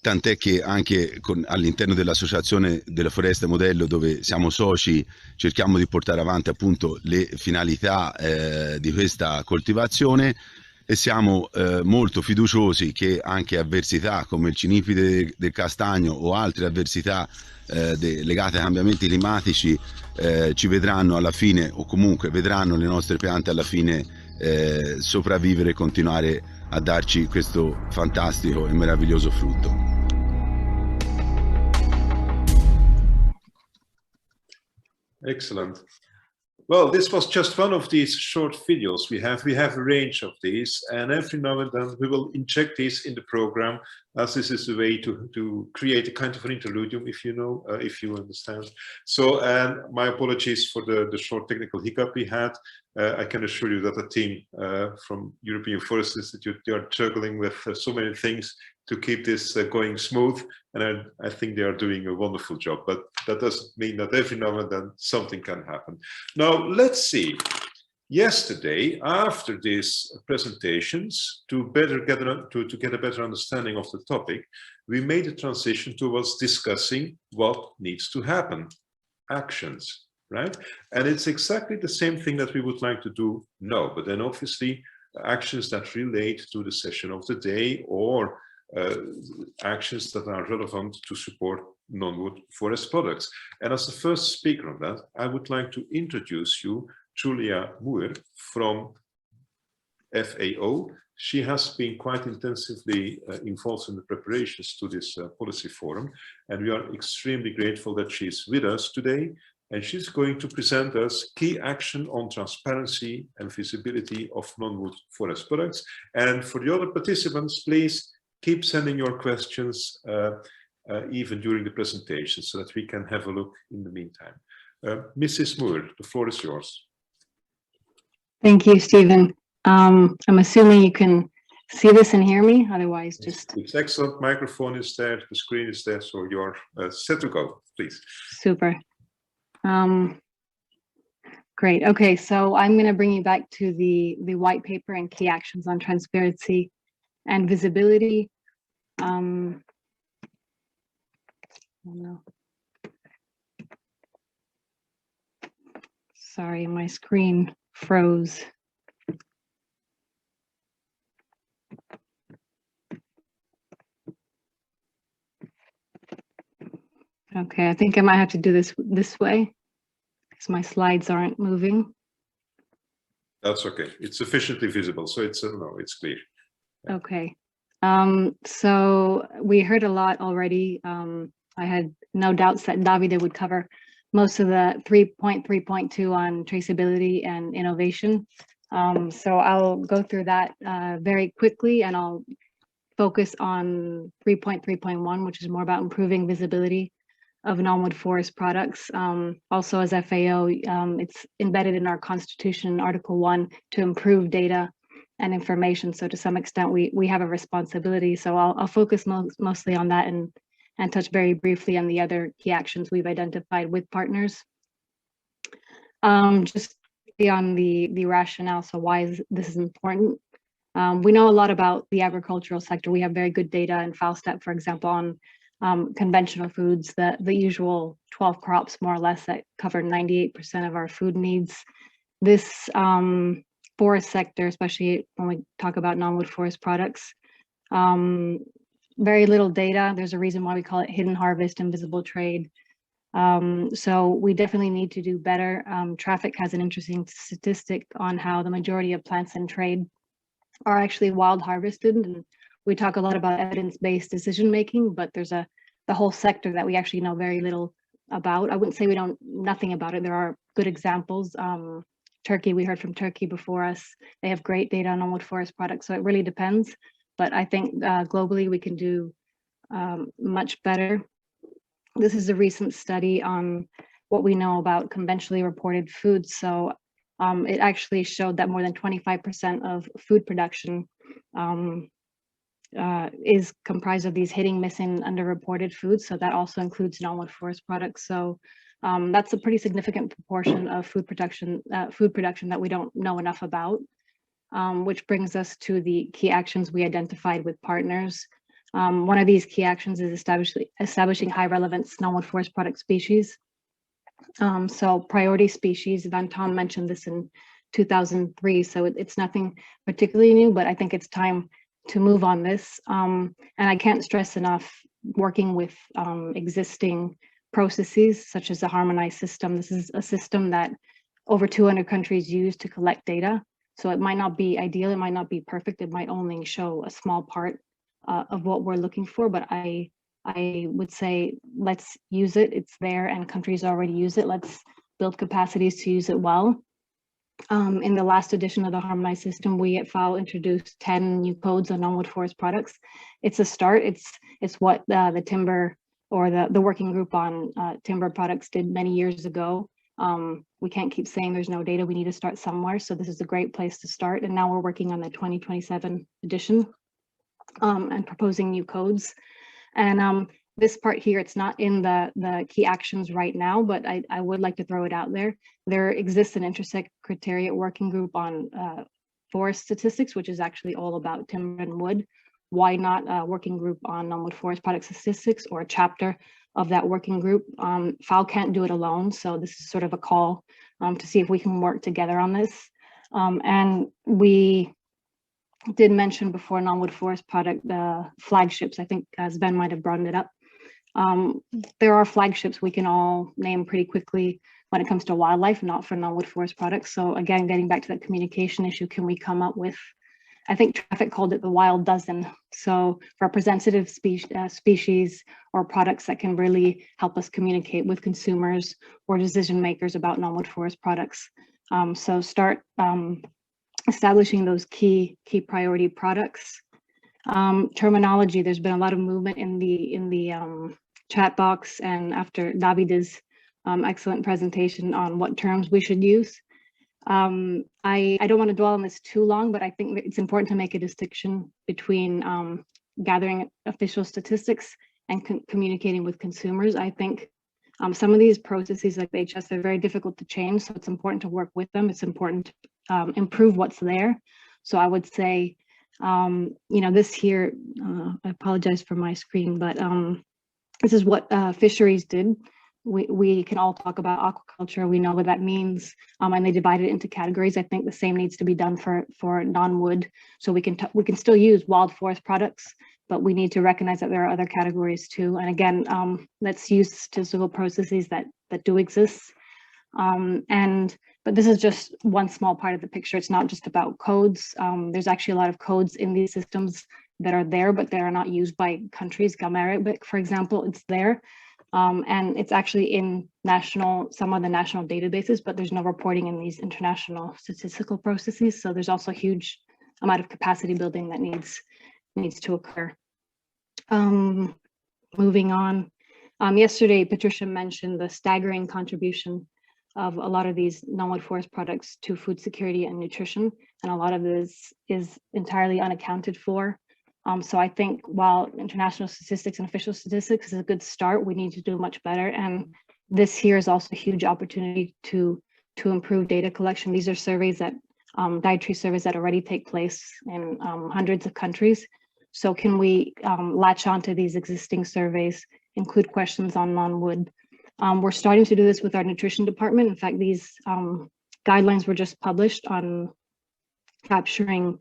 tant'è che anche all'interno dell'associazione delle foreste modello, dove siamo soci, cerchiamo di portare avanti appunto le finalità di questa coltivazione, e siamo molto fiduciosi che anche avversità come il cinipide del castagno o altre avversità legate ai cambiamenti climatici ci vedranno alla fine, o comunque vedranno le nostre piante alla fine sopravvivere e continuare a darci questo fantastico e meraviglioso frutto. Excellent. Well, this was just one of these short videos we have. We have a range of these, and every now and then we will inject these in the program, as this is a way to create a kind of an interludium, if you know, if you understand. So, and my apologies for the short technical hiccup we had. I can assure you that the team from European Forest Institute, they are juggling with so many things to keep this going smooth, and I think they are doing a wonderful job, but that doesn't mean that every now and then something can happen. Now, let's see. Yesterday, after these presentations, to get a better understanding of the topic, we made a transition towards discussing what needs to happen, actions, right? And it's exactly the same thing that we would like to do now, but then obviously actions that relate to the session of the day, or actions that are relevant to support non-wood forest products. And as the first speaker on that, I would like to introduce you Julia Moore from FAO. She has been quite intensively involved in the preparations to this policy forum, and we are extremely grateful that she's with us today. And she's going to present us key action on transparency and visibility of non-wood forest products. And for the other participants, please keep sending your questions even during the presentation, so that we can have a look in the meantime. Mrs. Moore, the floor is yours. Thank you, Stephen. I'm assuming you can see this and hear me, otherwise just... It's excellent, microphone is there, the screen is there, so you're set to go, please. Super. Great, okay, so I'm gonna bring you back to the white paper and key actions on transparency and visibility. Sorry, my screen froze. Okay, I think I might have to do this way because my slides aren't moving. That's okay. It's sufficiently visible, so it's no, it's clear. Yeah. Okay. So we heard a lot already. I had no doubts that Davide would cover most of the 3.3.2 on traceability and innovation. So I'll go through that very quickly, and I'll focus on 3.3.1, which is more about improving visibility of non-wood forest products. Also, as FAO, it's embedded in our Constitution, Article 1, to improve data and information. So to some extent, we have a responsibility. So I'll focus mostly on that and touch very briefly on the other key actions we've identified with partners. Just on the rationale, so why this is important. We know a lot about the agricultural sector. We have very good data in FAOSTAT, for example, on conventional foods, the usual 12 crops, more or less, that cover 98% of our food needs. This forest sector, especially when we talk about non-wood forest products, very little data. There's a reason why we call it hidden harvest, invisible trade. So we definitely need to do better. Traffic has an interesting statistic on how the majority of plants in trade are actually wild harvested, and we talk a lot about evidence-based decision making, but there's the whole sector that we actually know very little about. I wouldn't say we know nothing about it. There are good examples. Turkey, we heard from Turkey before us. They have great data on non-wood forest products, so it really depends. But I think globally we can do much better. This is a recent study on what we know about conventionally reported foods. So it actually showed that more than 25% of food production is comprised of these hitting, missing, underreported foods. So that also includes non-wood forest products. So that's a pretty significant proportion of food production that we don't know enough about, which brings us to the key actions we identified with partners. One of these key actions is establishing high relevance non-wood forest product species. So priority species, Van Tom mentioned this in 2003, so it's nothing particularly new, but I think it's time to move on this. And I can't stress enough working with existing processes such as the harmonized system. This is a system that over 200 countries use to collect data. So it might not be ideal, it might not be perfect, it might only show a small part of what we're looking for, but I would say let's use it. It's there and countries already use it. Let's build capacities to use it well. In the last edition of the harmonized system, we at FAO introduced 10 new codes on non-wood forest products. It's a start. It's what the timber or the working group on timber products did many years ago. We can't keep saying there's no data. We need to start somewhere. So this is a great place to start. And now we're working on the 2027 edition and proposing new codes. And this part here, it's not in the key actions right now, but I would like to throw it out there. There exists an intersecretariat working group on forest statistics, which is actually all about timber and wood. Why not a working group on non-wood forest product statistics or a chapter of that working group? FAO can't do it alone, so this is sort of a call to see if we can work together on this. And we did mention before non-wood forest product flagships. I think Sven might have brought it up. There are flagships we can all name pretty quickly when it comes to wildlife, not for non-wood forest products. So again, getting back to that communication issue, can we come up with, I think Traffic called it the wild dozen. So representative species or products that can really help us communicate with consumers or decision makers about non-wood forest products. So start establishing those key priority products. Terminology, there's been a lot of movement in the chat box and after Davide's excellent presentation on what terms we should use. I don't want to dwell on this too long, but I think it's important to make a distinction between gathering official statistics and communicating with consumers. I think some of these processes like the HS are very difficult to change, so it's important to work with them. It's important to improve what's there. So I would say, this here, I apologize for my screen, but this is what fisheries did. We can all talk about aquaculture. We know what that means, and they divide it into categories. I think the same needs to be done for non-wood. So we can still use wild forest products, but we need to recognize that there are other categories too. And again, let's use statistical processes that do exist. But this is just one small part of the picture. It's not just about codes. There's actually a lot of codes in these systems that are there, but they are not used by countries. Gameric, for example, it's there. And it's actually in some of the national databases, but there's no reporting in these international statistical processes. So there's also a huge amount of capacity building that needs to occur. Moving on, yesterday, Patricia mentioned the staggering contribution of a lot of these non-wood forest products to food security and nutrition, and a lot of this is entirely unaccounted for. So I think while international statistics and official statistics is a good start, we need to do much better. And this here is also a huge opportunity to improve data collection. These are surveys that, dietary surveys that already take place in hundreds of countries. So can we latch onto these existing surveys, include questions on non-wood? We're starting to do this with our nutrition department. In fact, these guidelines were just published on capturing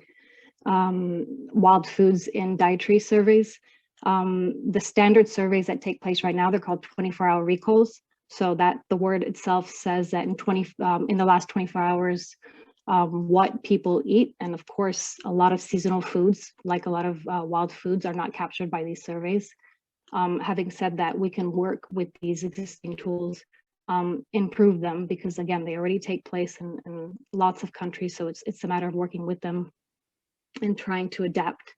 wild foods in dietary surveys. The standard surveys that take place right now, they're called 24-hour recalls. So that the word itself says that in the last 24 hours, what people eat. And of course, a lot of seasonal foods, like a lot of wild foods, are not captured by these surveys. Having said that, we can work with these existing tools, improve them, because again, they already take place in lots of countries. So it's a matter of working with them and trying to adapt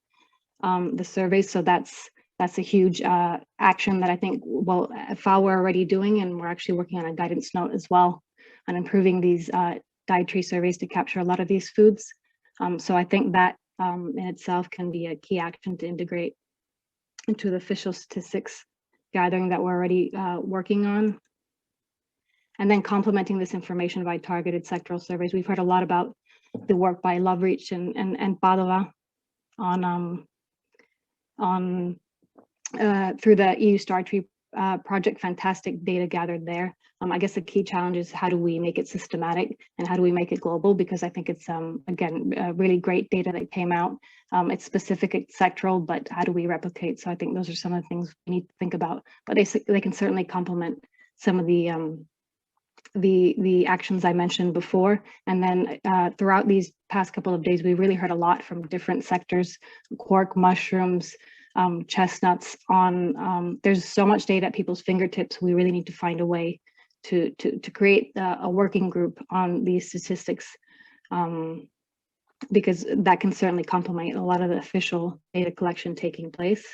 the surveys. So that's a huge action that I think, FAO we're already doing, and we're actually working on a guidance note as well on improving these dietary surveys to capture a lot of these foods. So I think that in itself can be a key action to integrate into the official statistics gathering that we're already working on. And then complementing this information by targeted sectoral surveys. We've heard a lot about the work by Lovereach and Padua through the EU Star Tree project. Fantastic data gathered there. I guess the key challenge is how do we make it systematic and how do we make it global? Because I think it's, again, really great data that came out. It's specific, it's sectoral, but how do we replicate? So I think those are some of the things we need to think about, but they can certainly complement some of the actions I mentioned before. And then throughout these past couple of days, we really heard a lot from different sectors, quark, mushrooms, chestnuts on, there's so much data at people's fingertips. We really need to find a way to create a working group on these statistics, because that can certainly complement a lot of the official data collection taking place.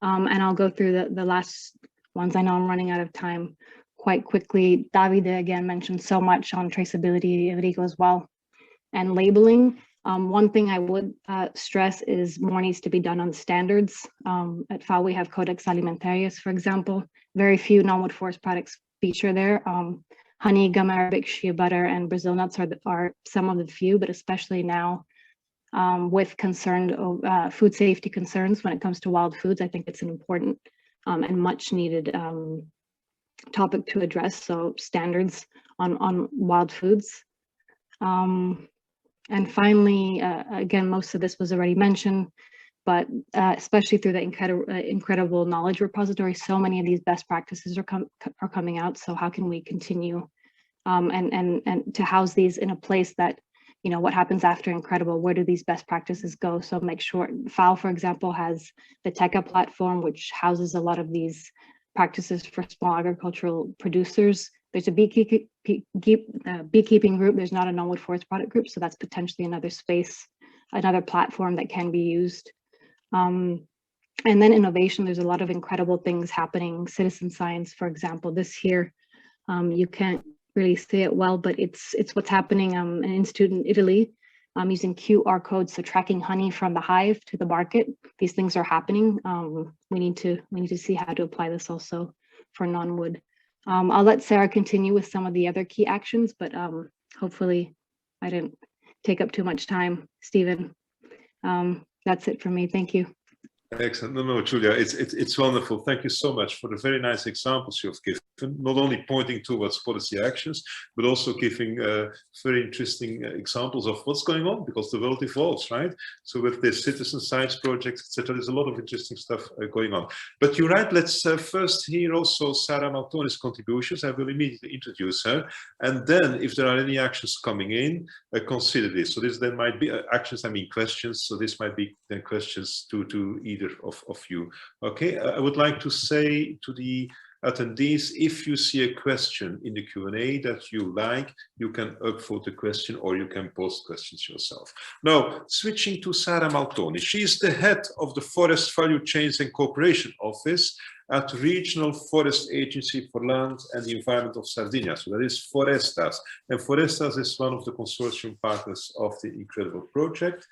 And I'll go through the last ones. I know I'm running out of time quite quickly. Davide again mentioned so much on traceability, Enrico as well, and labeling. One thing I would stress is more needs to be done on standards. At FAO, we have Codex Alimentarius, for example. Very few non-wood forest products feature there. Honey, gum arabic, shea butter, and Brazil nuts are some of the few, but especially now with concerned food safety concerns when it comes to wild foods, I think it's an important and much needed topic to address. So standards on wild foods. And finally, again, most of this was already mentioned, but especially through the Incredible Knowledge Repository, so many of these best practices are coming out. So how can we continue and to house these in a place that, you know, what happens after Incredible, where do these best practices go? So make sure, FAO, for example, has the Techa platform, which houses a lot of these practices for small agricultural producers. There's a beekeeping group. There's not a non-wood forest product group. So that's potentially another space, another platform that can be used. And then innovation, there's a lot of incredible things happening. Citizen science, for example, this here, you can't really see it well, but it's what's happening an institute in Italy using QR codes, so tracking honey from the hive to the market. These things are happening. We need to see how to apply this also for non-wood. I'll let Sarah continue with some of the other key actions, but hopefully I didn't take up too much time, Stephen. That's it for me. Thank you. Excellent. No, Julia, it's wonderful. Thank you so much for the very nice examples you've given, not only pointing towards policy actions, but also giving very interesting examples of what's going on, because the world evolves, right? So with this citizen science projects, etc., there's a lot of interesting stuff going on. But you're right, let's first hear also Sarah Maltoni's contributions. I will immediately introduce her. And then if there are any actions coming in, consider this. So this then might be actions, I mean questions. So this might be then questions to either of you. Okay, I would like to say to the attendees, if you see a question in the Q&A that you like, you can upvote the question or you can post questions yourself. Now, switching to Sarah Maltoni. She is the head of the Forest Value Chains and Cooperation Office at the Regional Forest Agency for Land and the Environment of Sardinia. So that is Forestas. And Forestas is one of the consortium partners of the Incredible project.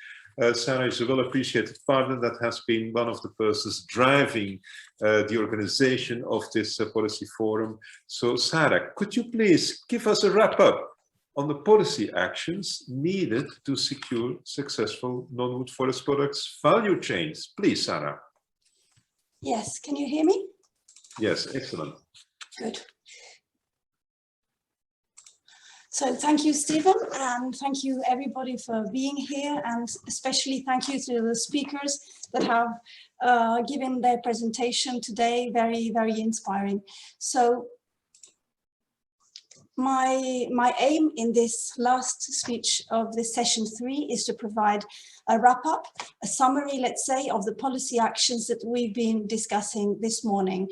Sarah is a well-appreciated partner that has been one of the persons driving the organization of this policy forum. So Sarah, could you please give us a wrap-up on the policy actions needed to secure successful non-wood forest products value chains? Please, Sarah. Yes, can you hear me? Yes, excellent. Good. So thank you, Stephen, and thank you everybody for being here, and especially thank you to the speakers that have given their presentation today. Very, very inspiring. So my aim in this last speech of this session 3 is to provide a wrap-up, a summary, let's say, of the policy actions that we've been discussing this morning.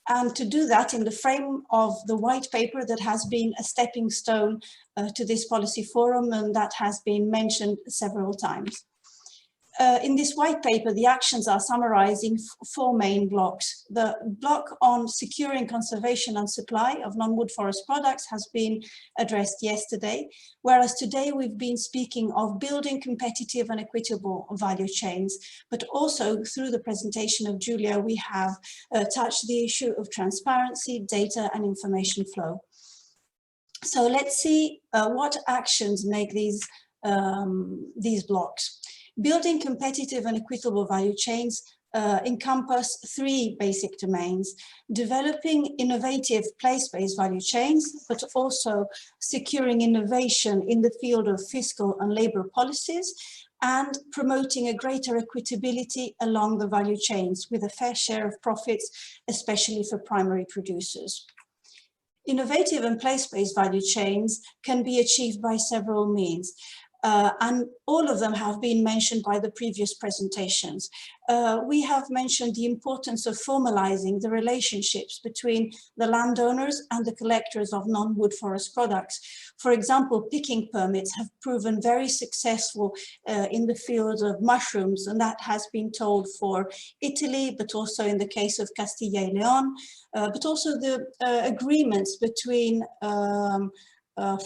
And to do that in the frame of the white paper that has been a stepping stone to this policy forum, and that has been mentioned several times. In this white paper, the actions are summarized in 4 main blocks. The block on securing conservation and supply of non-wood forest products has been addressed yesterday, whereas today we've been speaking of building competitive and equitable value chains, but also through the presentation of Julia, we have touched the issue of transparency, data and information flow. So let's see what actions make these blocks. Building competitive and equitable value chains encompass 3 basic domains: developing innovative place-based value chains, but also securing innovation in the field of fiscal and labor policies, and promoting a greater equitability along the value chains with a fair share of profits, especially for primary producers. Innovative and place-based value chains can be achieved by several means. And all of them have been mentioned by the previous presentations. We have mentioned the importance of formalizing the relationships between the landowners and the collectors of non-wood forest products. For example, picking permits have proven very successful in the field of mushrooms, and that has been told for Italy, but also in the case of Castilla y León, but also the agreements between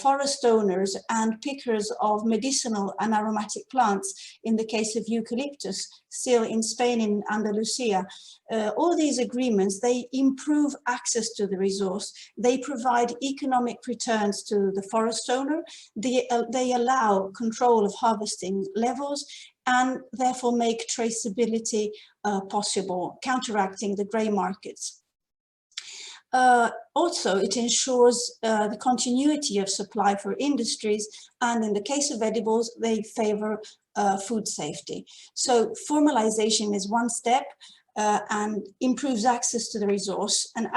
forest owners and pickers of medicinal and aromatic plants in the case of eucalyptus, still in Spain, in Andalusia. All these agreements, they improve access to the resource, they provide economic returns to the forest owner, they allow control of harvesting levels, and therefore make traceability possible, counteracting the grey markets. Also, it ensures the continuity of supply for industries, and in the case of edibles, they favor food safety. So formalization is one step and improves access to the resource, and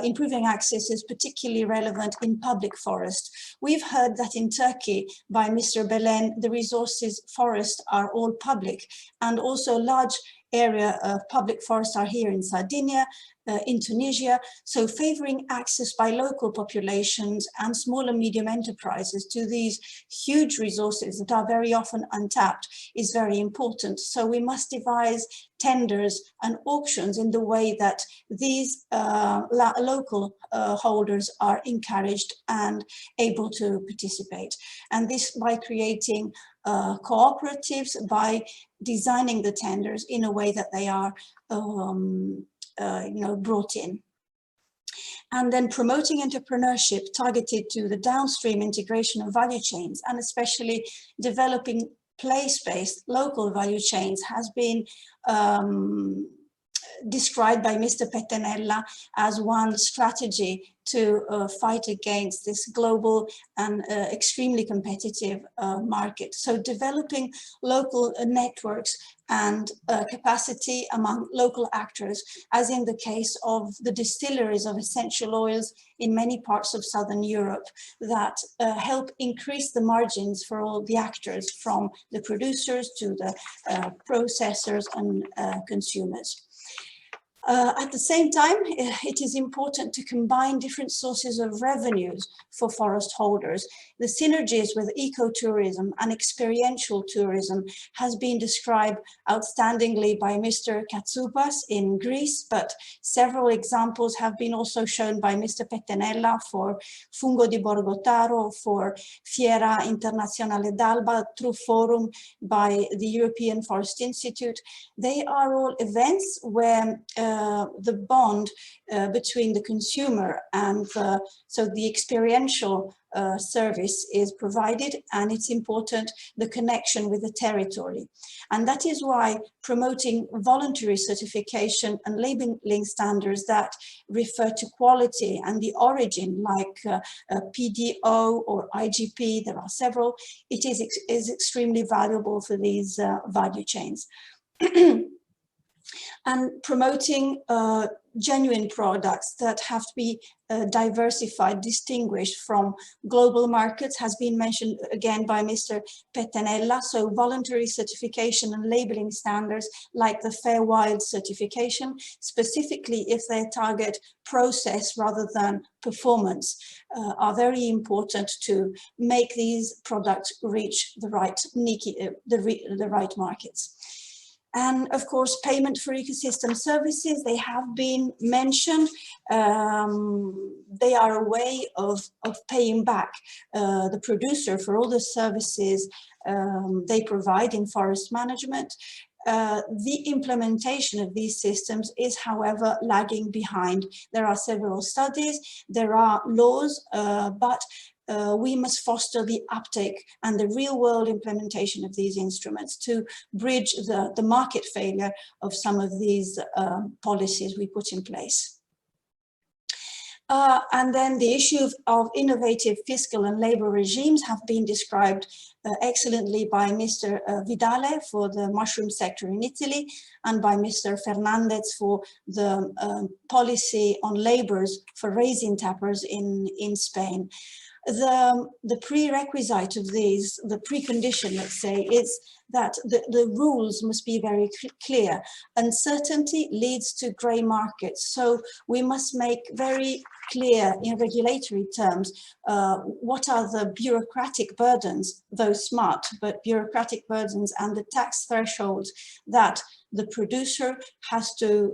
improving access is particularly relevant in public forest. We've heard that in Turkey by Mr. Belen, the resources forest are all public, and also large area of public forests are here in Sardinia, in Tunisia. So favoring access by local populations and small and medium enterprises to these huge resources that are very often untapped is very important. So we must devise tenders and auctions in the way that these local holders are encouraged and able to participate. And this by creating cooperatives, by designing the tenders in a way that they are brought in. And then promoting entrepreneurship targeted to the downstream integration of value chains, and especially developing place-based local value chains, has been described by Mr. Pettenella as one strategy to fight against this global and extremely competitive market. So developing local networks and capacity among local actors, as in the case of the distilleries of essential oils in many parts of Southern Europe, that help increase the margins for all the actors, from the producers to the processors and consumers. At the same time, it is important to combine different sources of revenues for forest holders. The synergies with ecotourism and experiential tourism has been described outstandingly by Mr. Katsoupas in Greece, but several examples have been also shown by Mr. Pettenella for Fungo di Borgotaro, for Fiera Internazionale d'Alba, through Forum by the European Forest Institute. They are all events where the bond between the consumer and so the experiential service is provided, and it's important the connection with the territory. And that is why promoting voluntary certification and labeling standards that refer to quality and the origin, like PDO or IGP, there are several, it is extremely valuable for these value chains. and promoting genuine products that have to be diversified, distinguished from global markets has been mentioned again by Mr. Pettenella. So voluntary certification and labeling standards like the Fair Wild certification, specifically if they target process rather than performance, are very important to make these products reach the right markets. And of course, payment for ecosystem services, they have been mentioned. They are a way of paying back the producer for all the services they provide in forest management. The implementation of these systems is, however, lagging behind. There are several studies, there are laws, but we must foster the uptake and the real-world implementation of these instruments to bridge the market failure of some of these policies we put in place. And then the issue of innovative fiscal and labor regimes have been described excellently by Mr. Vidale for the mushroom sector in Italy and by Mr. Fernandez for the policy on labors for raisin tappers in Spain. The prerequisite of these, the precondition, let's say, is that the rules must be very clear. Uncertainty leads to grey markets. So we must make very clear in regulatory terms what are the bureaucratic burdens, though smart, but bureaucratic burdens and the tax thresholds that the producer has to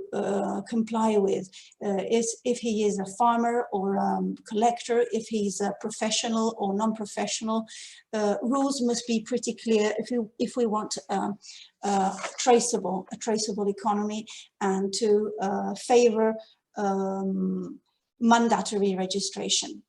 comply with. If he is a farmer or a collector, if he's a professional or non-professional, rules must be pretty clear if we want a traceable economy and to favor mandatory registration.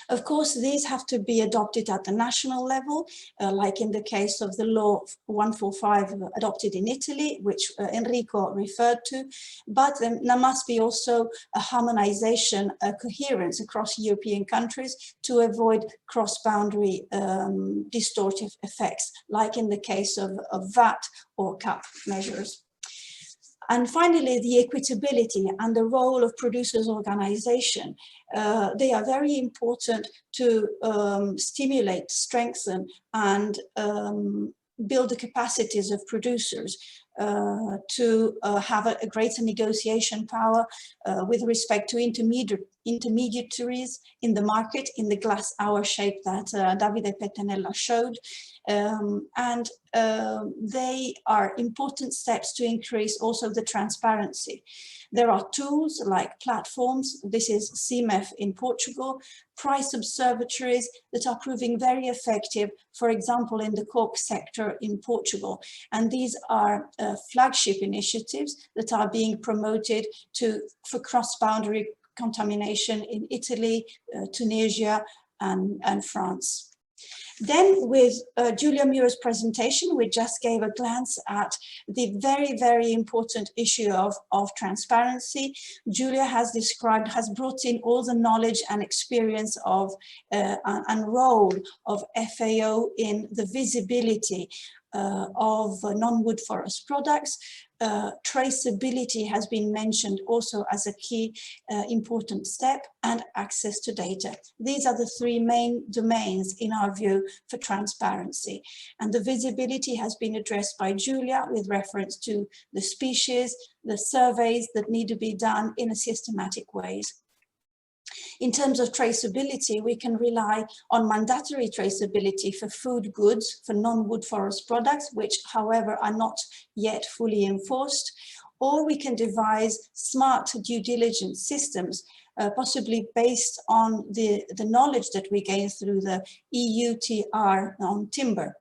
Of course, these have to be adopted at the national level, like in the case of the law 145 adopted in Italy, which Enrico referred to, but there must be also a harmonization, a coherence across European countries to avoid cross-boundary distortive effects, like in the case of VAT or CAP measures. And finally, the equitability and the role of producers' organization. They are very important to stimulate, strengthen, and build the capacities of producers to have a greater negotiation power with respect to intermediaries in the market in the glass hour shape that Davide Pettenella showed. And they are important steps to increase also the transparency. There are tools like platforms, this is CMEF in Portugal, price observatories that are proving very effective, for example, in the cork sector in Portugal. And these are flagship initiatives that are being promoted for cross-boundary contamination in Italy, Tunisia, and France. Then with Giulia Muir's presentation, we just gave a glance at the very, very important issue of transparency. Giulia has brought in all the knowledge and experience of and role of FAO in the visibility of non-wood forest products. Traceability has been mentioned also as a key important step, and access to data. These are the three main domains in our view for transparency. And the visibility has been addressed by Giulia with reference to the species, the surveys that need to be done in a systematic ways. In terms of traceability, we can rely on mandatory traceability for food goods, for non-wood forest products, which, however, are not yet fully enforced, or we can devise smart due diligence systems, possibly based on the knowledge that we gain through the EUTR on timber.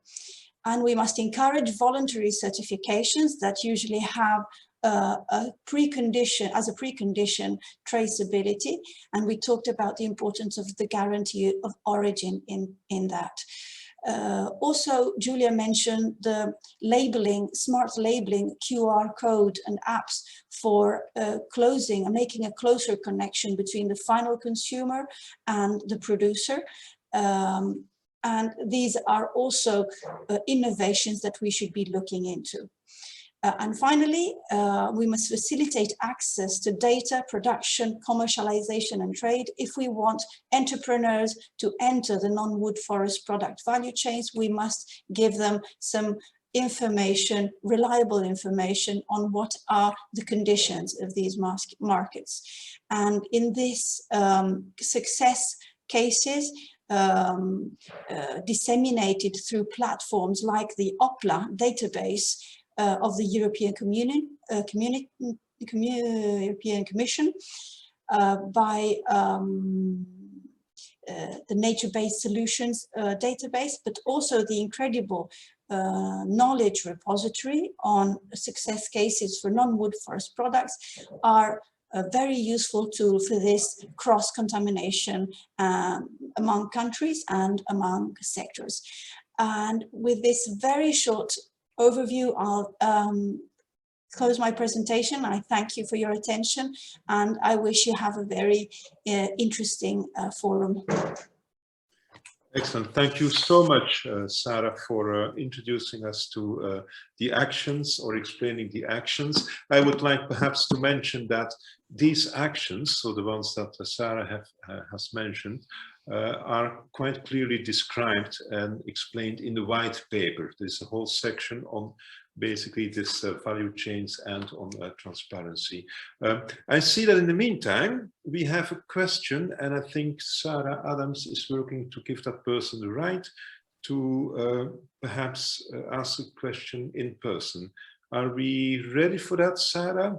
And we must encourage voluntary certifications that usually have a precondition traceability, and we talked about the importance of the guarantee of origin in that. Also, Giulia mentioned the labeling, smart labeling, QR code and apps for closing and making a closer connection between the final consumer and the producer. And these are also innovations that we should be looking into. And finally, we must facilitate access to data, production, commercialization, and trade. If we want entrepreneurs to enter the non-wood forest product value chains, we must give them some information, reliable information on what are the conditions of these markets. And in this success cases, disseminated through platforms like the OPLA database of the European European Commission, by the nature-based solutions database, but also the incredible knowledge repository on success cases for non-wood forest products are a very useful tool for this cross-contamination among countries and among sectors. And with this very short overview, I'll close my presentation. I thank you for your attention, and I wish you have a very interesting forum. Excellent. Thank you so much, Sarah, for introducing us to the actions or explaining the actions. I would like perhaps to mention that these actions, so the ones that Sarah has mentioned, are quite clearly described and explained in the white paper. There's a whole section on basically this value chains and on transparency. I see that in the meantime, we have a question, and I think Sarah Adams is working to give that person the right to perhaps ask a question in person. Are we ready for that, Sarah?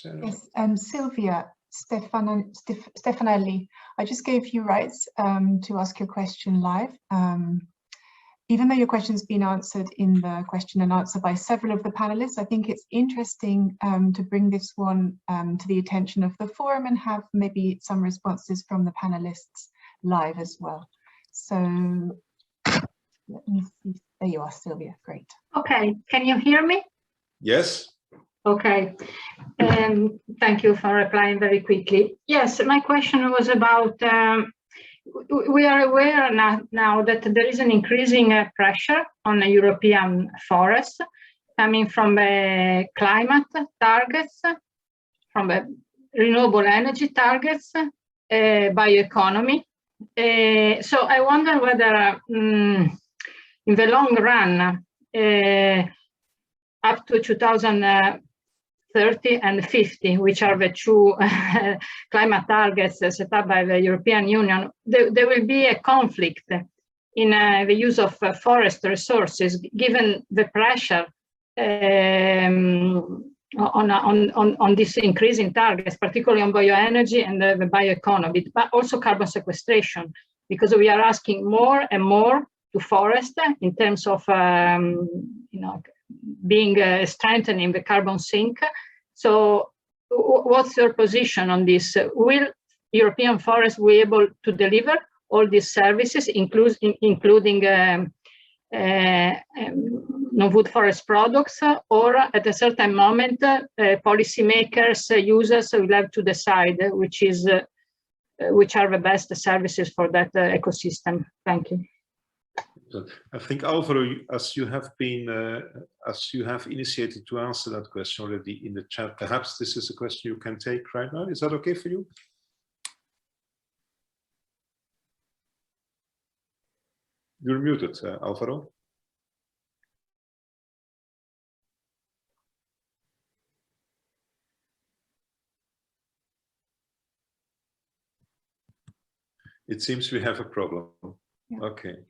Yes, Sylvia Stefanelli, I just gave you rights to ask your question live. Even though your question's been answered in the question and answer by several of the panelists, I think it's interesting to bring this one to the attention of the forum and have maybe some responses from the panelists live as well. So let me see. There you are, Sylvia. Great. Okay, can you hear me? Yes. Okay, thank you for replying very quickly. Yes, my question was about we are aware now that there is an increasing pressure on the European forests coming from climate targets, from renewable energy targets, bioeconomy. So I wonder whether in the long run, up to 2030 and 50, which are the two climate targets set up by the European Union, there will be a conflict in the use of forest resources, given the pressure on these increasing targets, particularly on bioenergy and the bioeconomy, but also carbon sequestration, because we are asking more and more to forest in terms of being strengthening the carbon sink. So what's your position on this? Will European forests be able to deliver all these services, including non-wood forest products, or at a certain moment, policymakers, users will have to decide which are the best services for that ecosystem? Thank you. I think, Alvaro, as you have initiated to answer that question already in the chat, perhaps this is a question you can take right now. Is that okay for you? You're muted, Alvaro. It seems we have a problem. Yeah. Okay.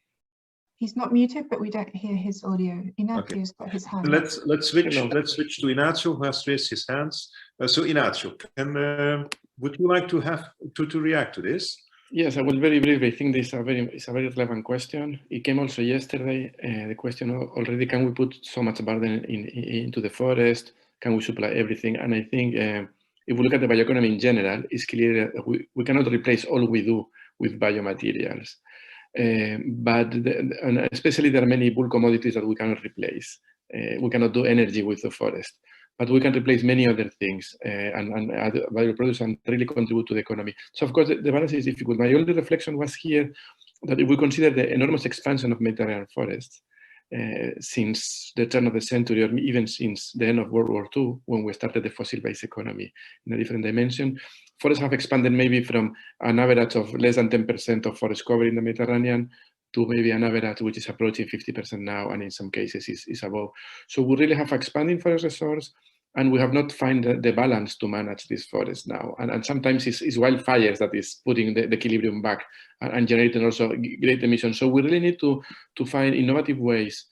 He's not muted, but we don't hear his audio. Inacio's got his hand. Let's switch to Inacio, who has raised his hands. So Inacio, would you like to react to this? Yes, I will very briefly. I think this is a very relevant question. It came also yesterday. The question already: can we put so much burden into the forest? Can we supply everything? And I think if we look at the bioeconomy in general, it's clear that we cannot replace all we do with biomaterials. But especially there are many bulk commodities that we cannot replace. We cannot do energy with the forest, but we can replace many other things and value products and really contribute to the economy. So of course the balance is difficult. My only reflection was here that if we consider the enormous expansion of Mediterranean forests, since the turn of the century, or even since the end of World War II, when we started the fossil-based economy in a different dimension. Forests have expanded maybe from an average of less than 10% of forest cover in the Mediterranean to maybe an average which is approaching 50% now, and in some cases is above. So we really have expanding forest resource, and we have not found the balance to manage this forest now. And sometimes it's wildfires that is putting the equilibrium back and generating also great emissions. So we really need to find innovative ways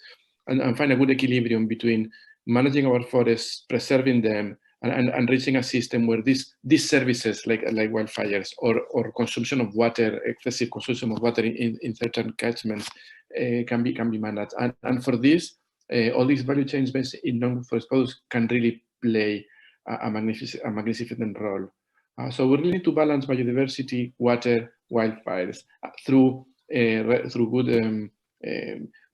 and find a good equilibrium between managing our forests, preserving them, and reaching a system where these services like wildfires or consumption of water, excessive consumption of water in certain catchments can be managed. And for this, all these value chains based in non-forest products can really play a magnificent role. So we really need to balance biodiversity, water, wildfires through good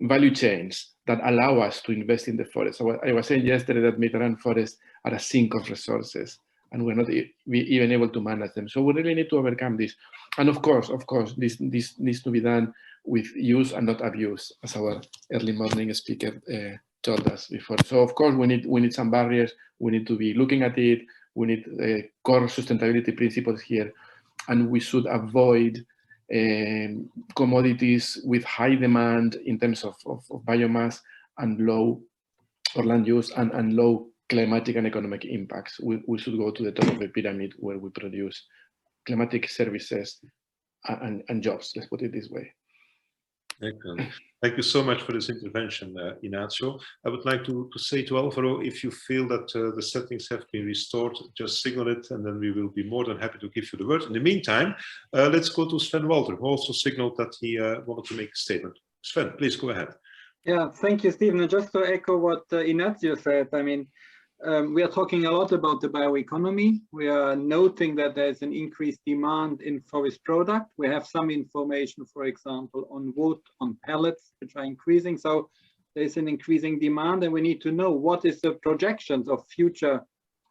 value chains that allow us to invest in the forest. So I was saying yesterday that Mediterranean forests are a sink of resources, and we're not even able to manage them. So we really need to overcome this. And of course, this needs to be done with use and not abuse, as our early morning speaker told us before. So of course, we need some barriers. We need to be looking at it. We need core sustainability principles here, and we should avoid commodities with high demand in terms of biomass and low or land use and low climatic and economic impacts. We should go to the top of the pyramid where we produce climatic services and jobs, let's put it this way. Excellent. Thank you so much for this intervention, Inácio. I would like to say to Álvaro, if you feel that the settings have been restored, just signal it, and then we will be more than happy to give you the word. In the meantime, let's go to Sven Walter, who also signaled that he wanted to make a statement. Sven, please go ahead. Yeah, thank you, Stephen. And just to echo what Inácio said, I mean, we are talking a lot about the bioeconomy. We are noting that there's an increased demand in forest product. We have some information, for example, on wood, on pellets, which are increasing. So there's an increasing demand, and we need to know what is the projections of future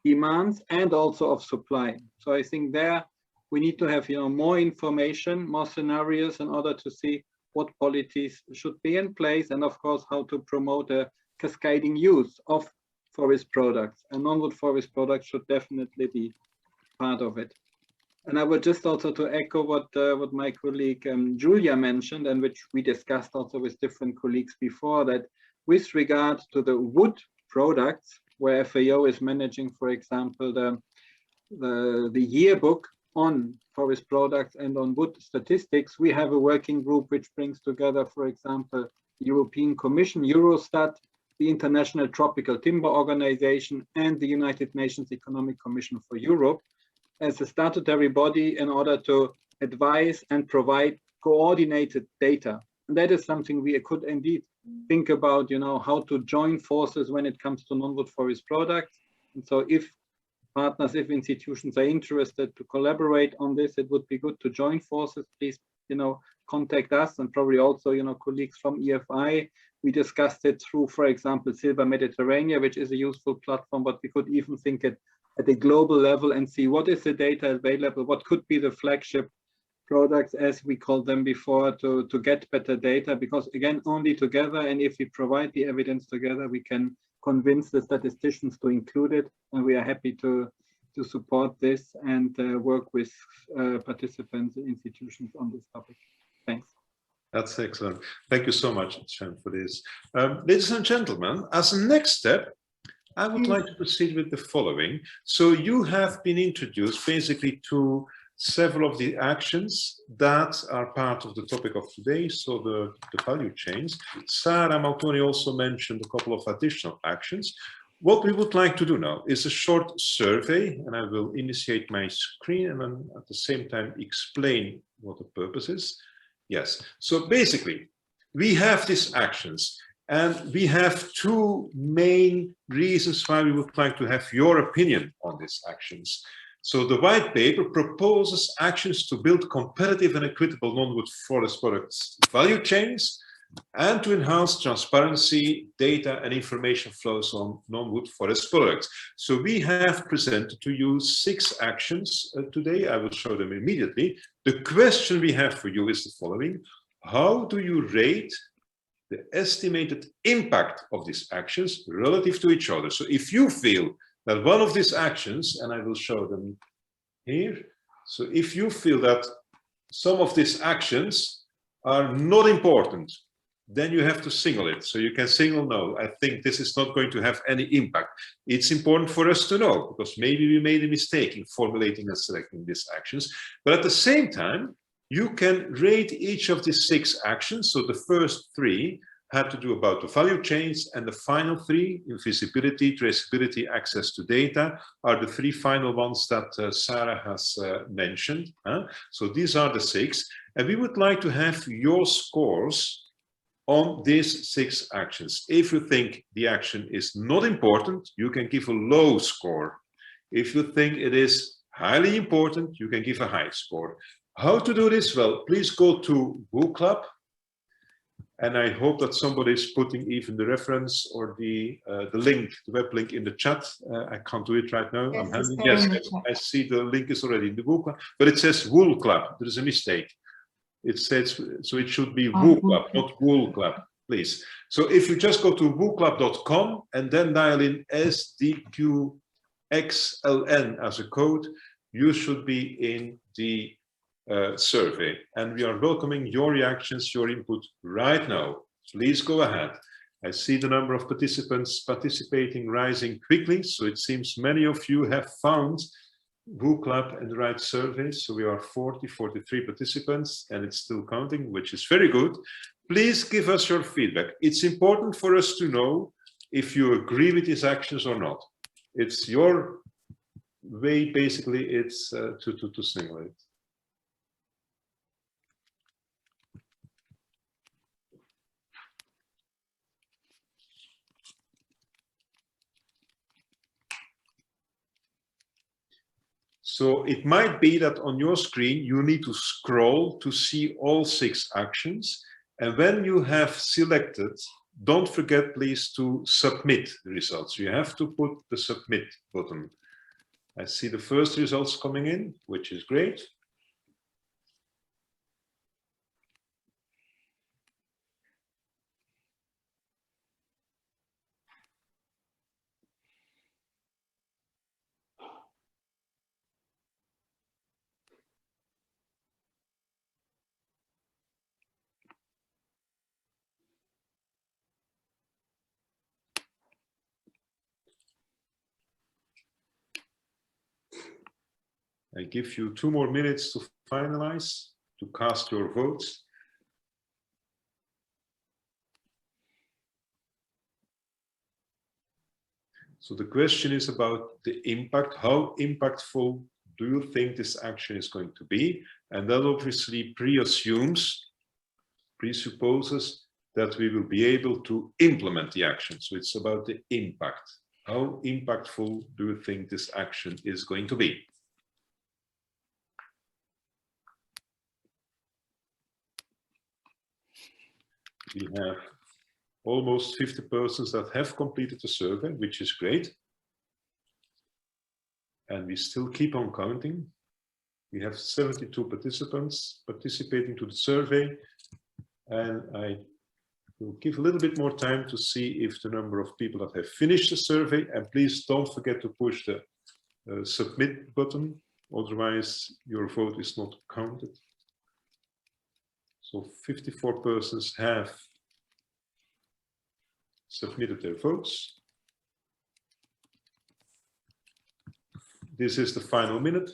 demands and also of supply. So I think there we need to have more information, more scenarios in order to see what policies should be in place, and of course how to promote a cascading use of forest products, and non-wood forest products should definitely be part of it. And I would just also to echo what my colleague Julia mentioned, and which we discussed also with different colleagues before, that with regard to the wood products, where FAO is managing, for example, the yearbook on forest products and on wood statistics, we have a working group which brings together, for example, the European Commission, Eurostat, the International Tropical Timber Organization, and the United Nations Economic Commission for Europe as a statutory body in order to advise and provide coordinated data. And that is something we could indeed think about, how to join forces when it comes to non-wood forest products. And so if partners, if institutions are interested to collaborate on this, it would be good to join forces. Please, contact us, and probably also, colleagues from EFI. We discussed it through, for example, Silver Mediterranean, which is a useful platform, but we could even think it at a global level and see what is the data available, what could be the flagship products, as we called them before, to get better data, because again, only together, and if we provide the evidence together, we can convince the statisticians to include it, and we are happy to support this and work with participants and institutions on this topic. Thanks. That's excellent. Thank you so much, Sven, for this. Ladies and gentlemen, as a next step, I would like to proceed with the following. So you have been introduced basically to several of the actions that are part of the topic of today, so the value chains. Sara Maltoni also mentioned a couple of additional actions. What we would like to do now is a short survey, and I will initiate my screen and then at the same time explain what the purpose is. Yes, so basically we have these actions, and we have two main reasons why we would like to have your opinion on these actions. So the white paper proposes actions to build competitive and equitable non-wood forest products value chains and to enhance transparency, data and information flows on non-wood forest products. So we have presented to you 6 actions today. I will show them immediately. The question we have for you is the following: how do you rate the estimated impact of these actions relative to each other. So if you feel that one of these actions, and I will show them here, so if you feel that some of these actions are not important, then you have to signal it. So you can signal, no, I think this is not going to have any impact. It's important for us to know, because maybe we made a mistake in formulating and selecting these actions. But at the same time, you can rate each of these 6 actions. So the first 3 had to do about the value chains, and the final 3, invisibility, traceability, access to data, are the 3 final ones that Sarah has mentioned. So these are the 6, and we would like to have your scores on these 6 actions. If you think the action is not important, you can give a low score. If you think it is highly important, you can give a high score. How to do this? Well, please go to Woo Club, and I hope that somebody is putting even the reference or the link, the web link in the chat. I can't do it right now. Yes, I see the link is already in the Woo Club, but it says Wool Club. There is a mistake. It says, so it should be Woo Club, not Wool Club, please. So if you just go to wooclub.com and then dial in SDQXLN as a code, you should be in the survey. And we are welcoming your reactions, your input right now. Please go ahead. I see the number of participants participating rising quickly. So it seems many of you have found Woo Club and the right surveys. So we are 43 participants, and it's still counting, which is very good. Please give us your feedback. It's important for us to know if you agree with these actions or not. It's your way, basically, it's to signal it. So it might be that on your screen, you need to scroll to see all 6 actions. And when you have selected, don't forget, please, to submit the results. You have to put the submit button. I see the first results coming in, which is great. I give you 2 more minutes to finalize, to cast your votes. So the question is about the impact. How impactful do you think this action is going to be? And that obviously presupposes that we will be able to implement the action. So it's about the impact. How impactful do you think this action is going to be? We have almost 50 persons that have completed the survey, which is great. And we still keep on counting. We have 72 participants participating to the survey. And I will give a little bit more time to see if the number of people that have finished the survey, and please don't forget to push the submit button, otherwise your vote is not counted. So 54 persons have submitted their votes. This is the final minute.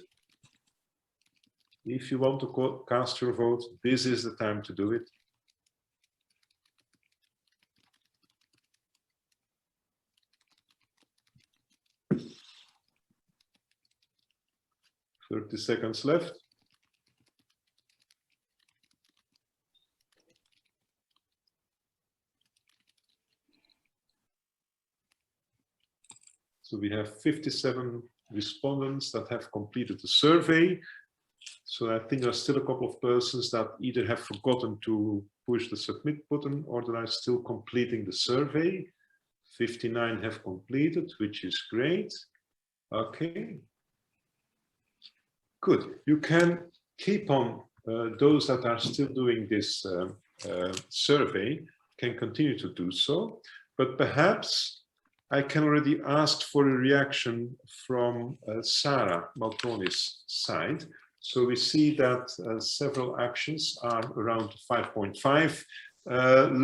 If you want to cast your vote, this is the time to do it. "30 seconds left. So we have 57 respondents that have completed the survey. So I think there are still a couple of persons that either have forgotten to push the submit button or that are still completing the survey. 59 have completed, which is great. Okay. Good. You can keep on, those that are still doing this survey can continue to do so, but perhaps I can already ask for a reaction from Sarah Maltoni's side. So we see that several actions are around 5.5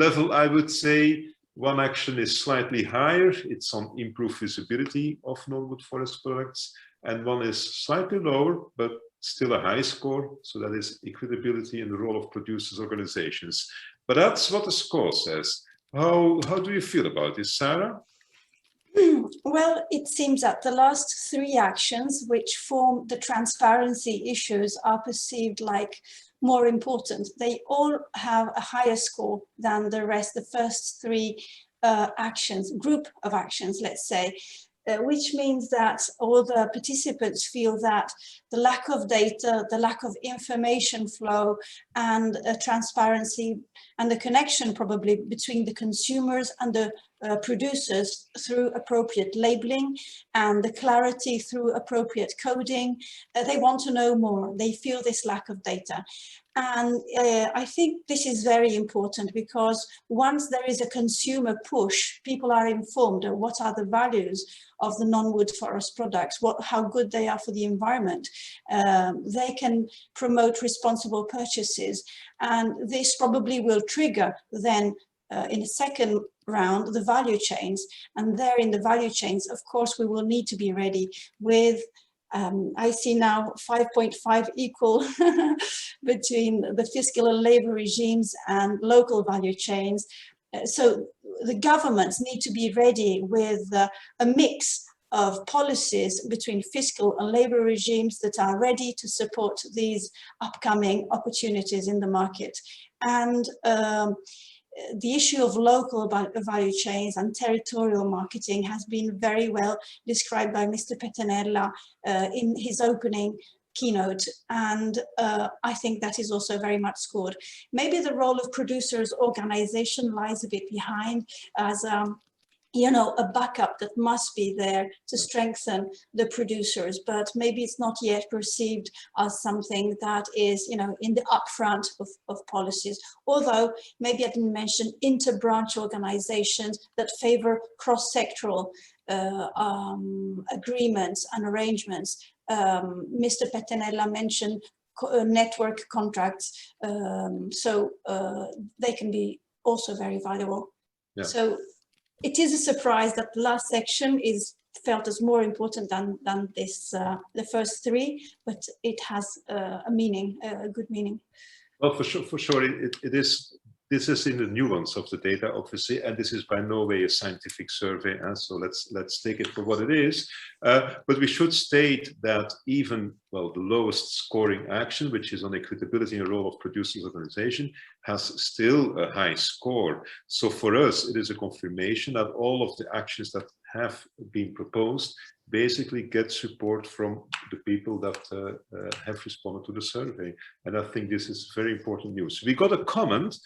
level, I would say. One action is slightly higher. It's on improved visibility of non-wood forest products. And one is slightly lower, but still a high score. So that is equitability and the role of producers' organizations. But that's what the score says. How do you feel about this, Sarah? Well, it seems that the last three actions, which form the transparency issues, are perceived like more important. They all have a higher score than the rest, the first three actions, group of actions, let's say, which means that all the participants feel that the lack of data, the lack of information flow, and transparency, and the connection probably between the consumers and the producers through appropriate labeling and the clarity through appropriate coding. They want to know more. They feel this lack of data. And I think this is very important, because once there is a consumer push, people are informed of what are the values of the non-wood forest products, how good they are for the environment. They can promote responsible purchases, and this probably will trigger then in a second round the value chains. And there in the value chains, of course, we will need to be ready with I see now 5.5 equal between the fiscal and labor regimes and local value chains. So the governments need to be ready with a mix of policies between fiscal and labor regimes that are ready to support these upcoming opportunities in the market. And the issue of local value chains and territorial marketing has been very well described by Mr. Pettenella in his opening keynote, and I think that is also very much scored. Maybe the role of producers' organization lies a bit behind, as you know, a backup that must be there to strengthen the producers, but maybe it's not yet perceived as something that is, you know, in the upfront of policies. Although maybe I didn't mention inter-branch organizations that favor cross-sectoral agreements and arrangements. Mr. Pettenella mentioned network contracts, so they can be also very valuable. Yeah. So it is a surprise that the last section is felt as more important than this, the first three, but it has a meaning, a good meaning. Well, for sure, it is. This is in the nuance of the data, obviously, and this is by no way a scientific survey, so let's take it for what it is. But we should state that even, well, the lowest scoring action, which is on equitability and role of producers organization, has still a high score. So for us, it is a confirmation that all of the actions that have been proposed basically get support from the people that have responded to the survey. And I think this is very important news. We got a comment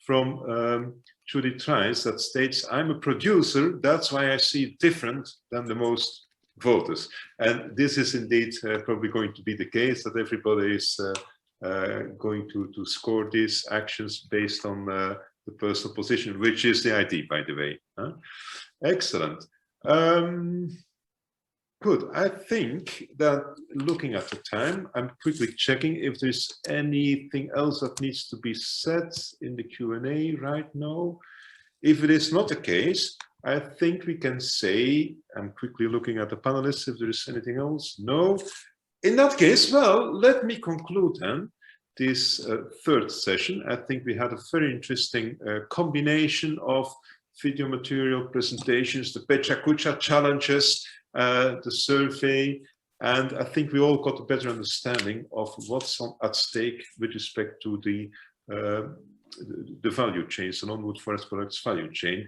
from Judy Trice that states, I'm a producer, that's why I see it different than the most voters. And this is indeed probably going to be the case, that everybody is going to score these actions based on the personal position, which is the idea, by the way. Excellent. Good. I think that looking at the time, I'm quickly checking if there's anything else that needs to be said in the Q&A right now. If it is not the case, I think we can say, I'm quickly looking at the panelists, if there is anything else. No. In that case, well, let me conclude then this third session. I think we had a very interesting combination of video material presentations, the Pecha Kucha challenges, the survey, and I think we all got a better understanding of what's at stake with respect to the value chains, the non-wood forest products value chain.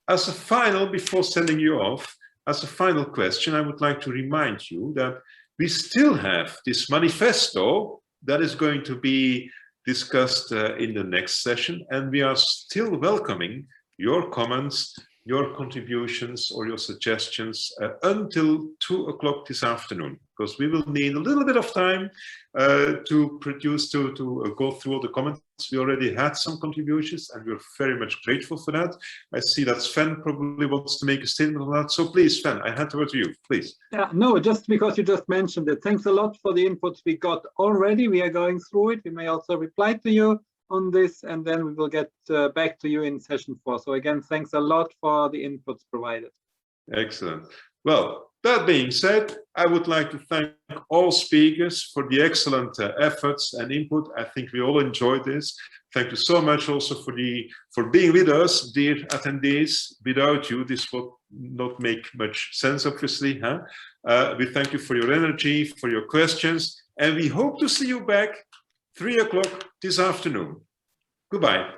As a final, before sending you off, as a final question, I would like to remind you that we still have this manifesto that is going to be discussed in the next session, and we are still welcoming your comments your contributions or your suggestions until 2 o'clock this afternoon, because we will need a little bit of time to go through all the comments. We already had some contributions and we're very much grateful for that. I see that Sven probably wants to make a statement on that. So please, Sven, I hand over to you, please. Yeah, no, just because you just mentioned it. Thanks a lot for the inputs we got already. We are going through it. We may also reply to you on this, and then we will get back to you in session 4. So again, thanks a lot for the inputs provided. Excellent. Well, that being said, I would like to thank all speakers for the excellent efforts and input. I think we all enjoyed this. Thank you so much also for being with us, dear attendees. Without you, this would not make much sense, obviously. Huh? We thank you for your energy, for your questions, and we hope to see you back 3 o'clock this afternoon. Goodbye.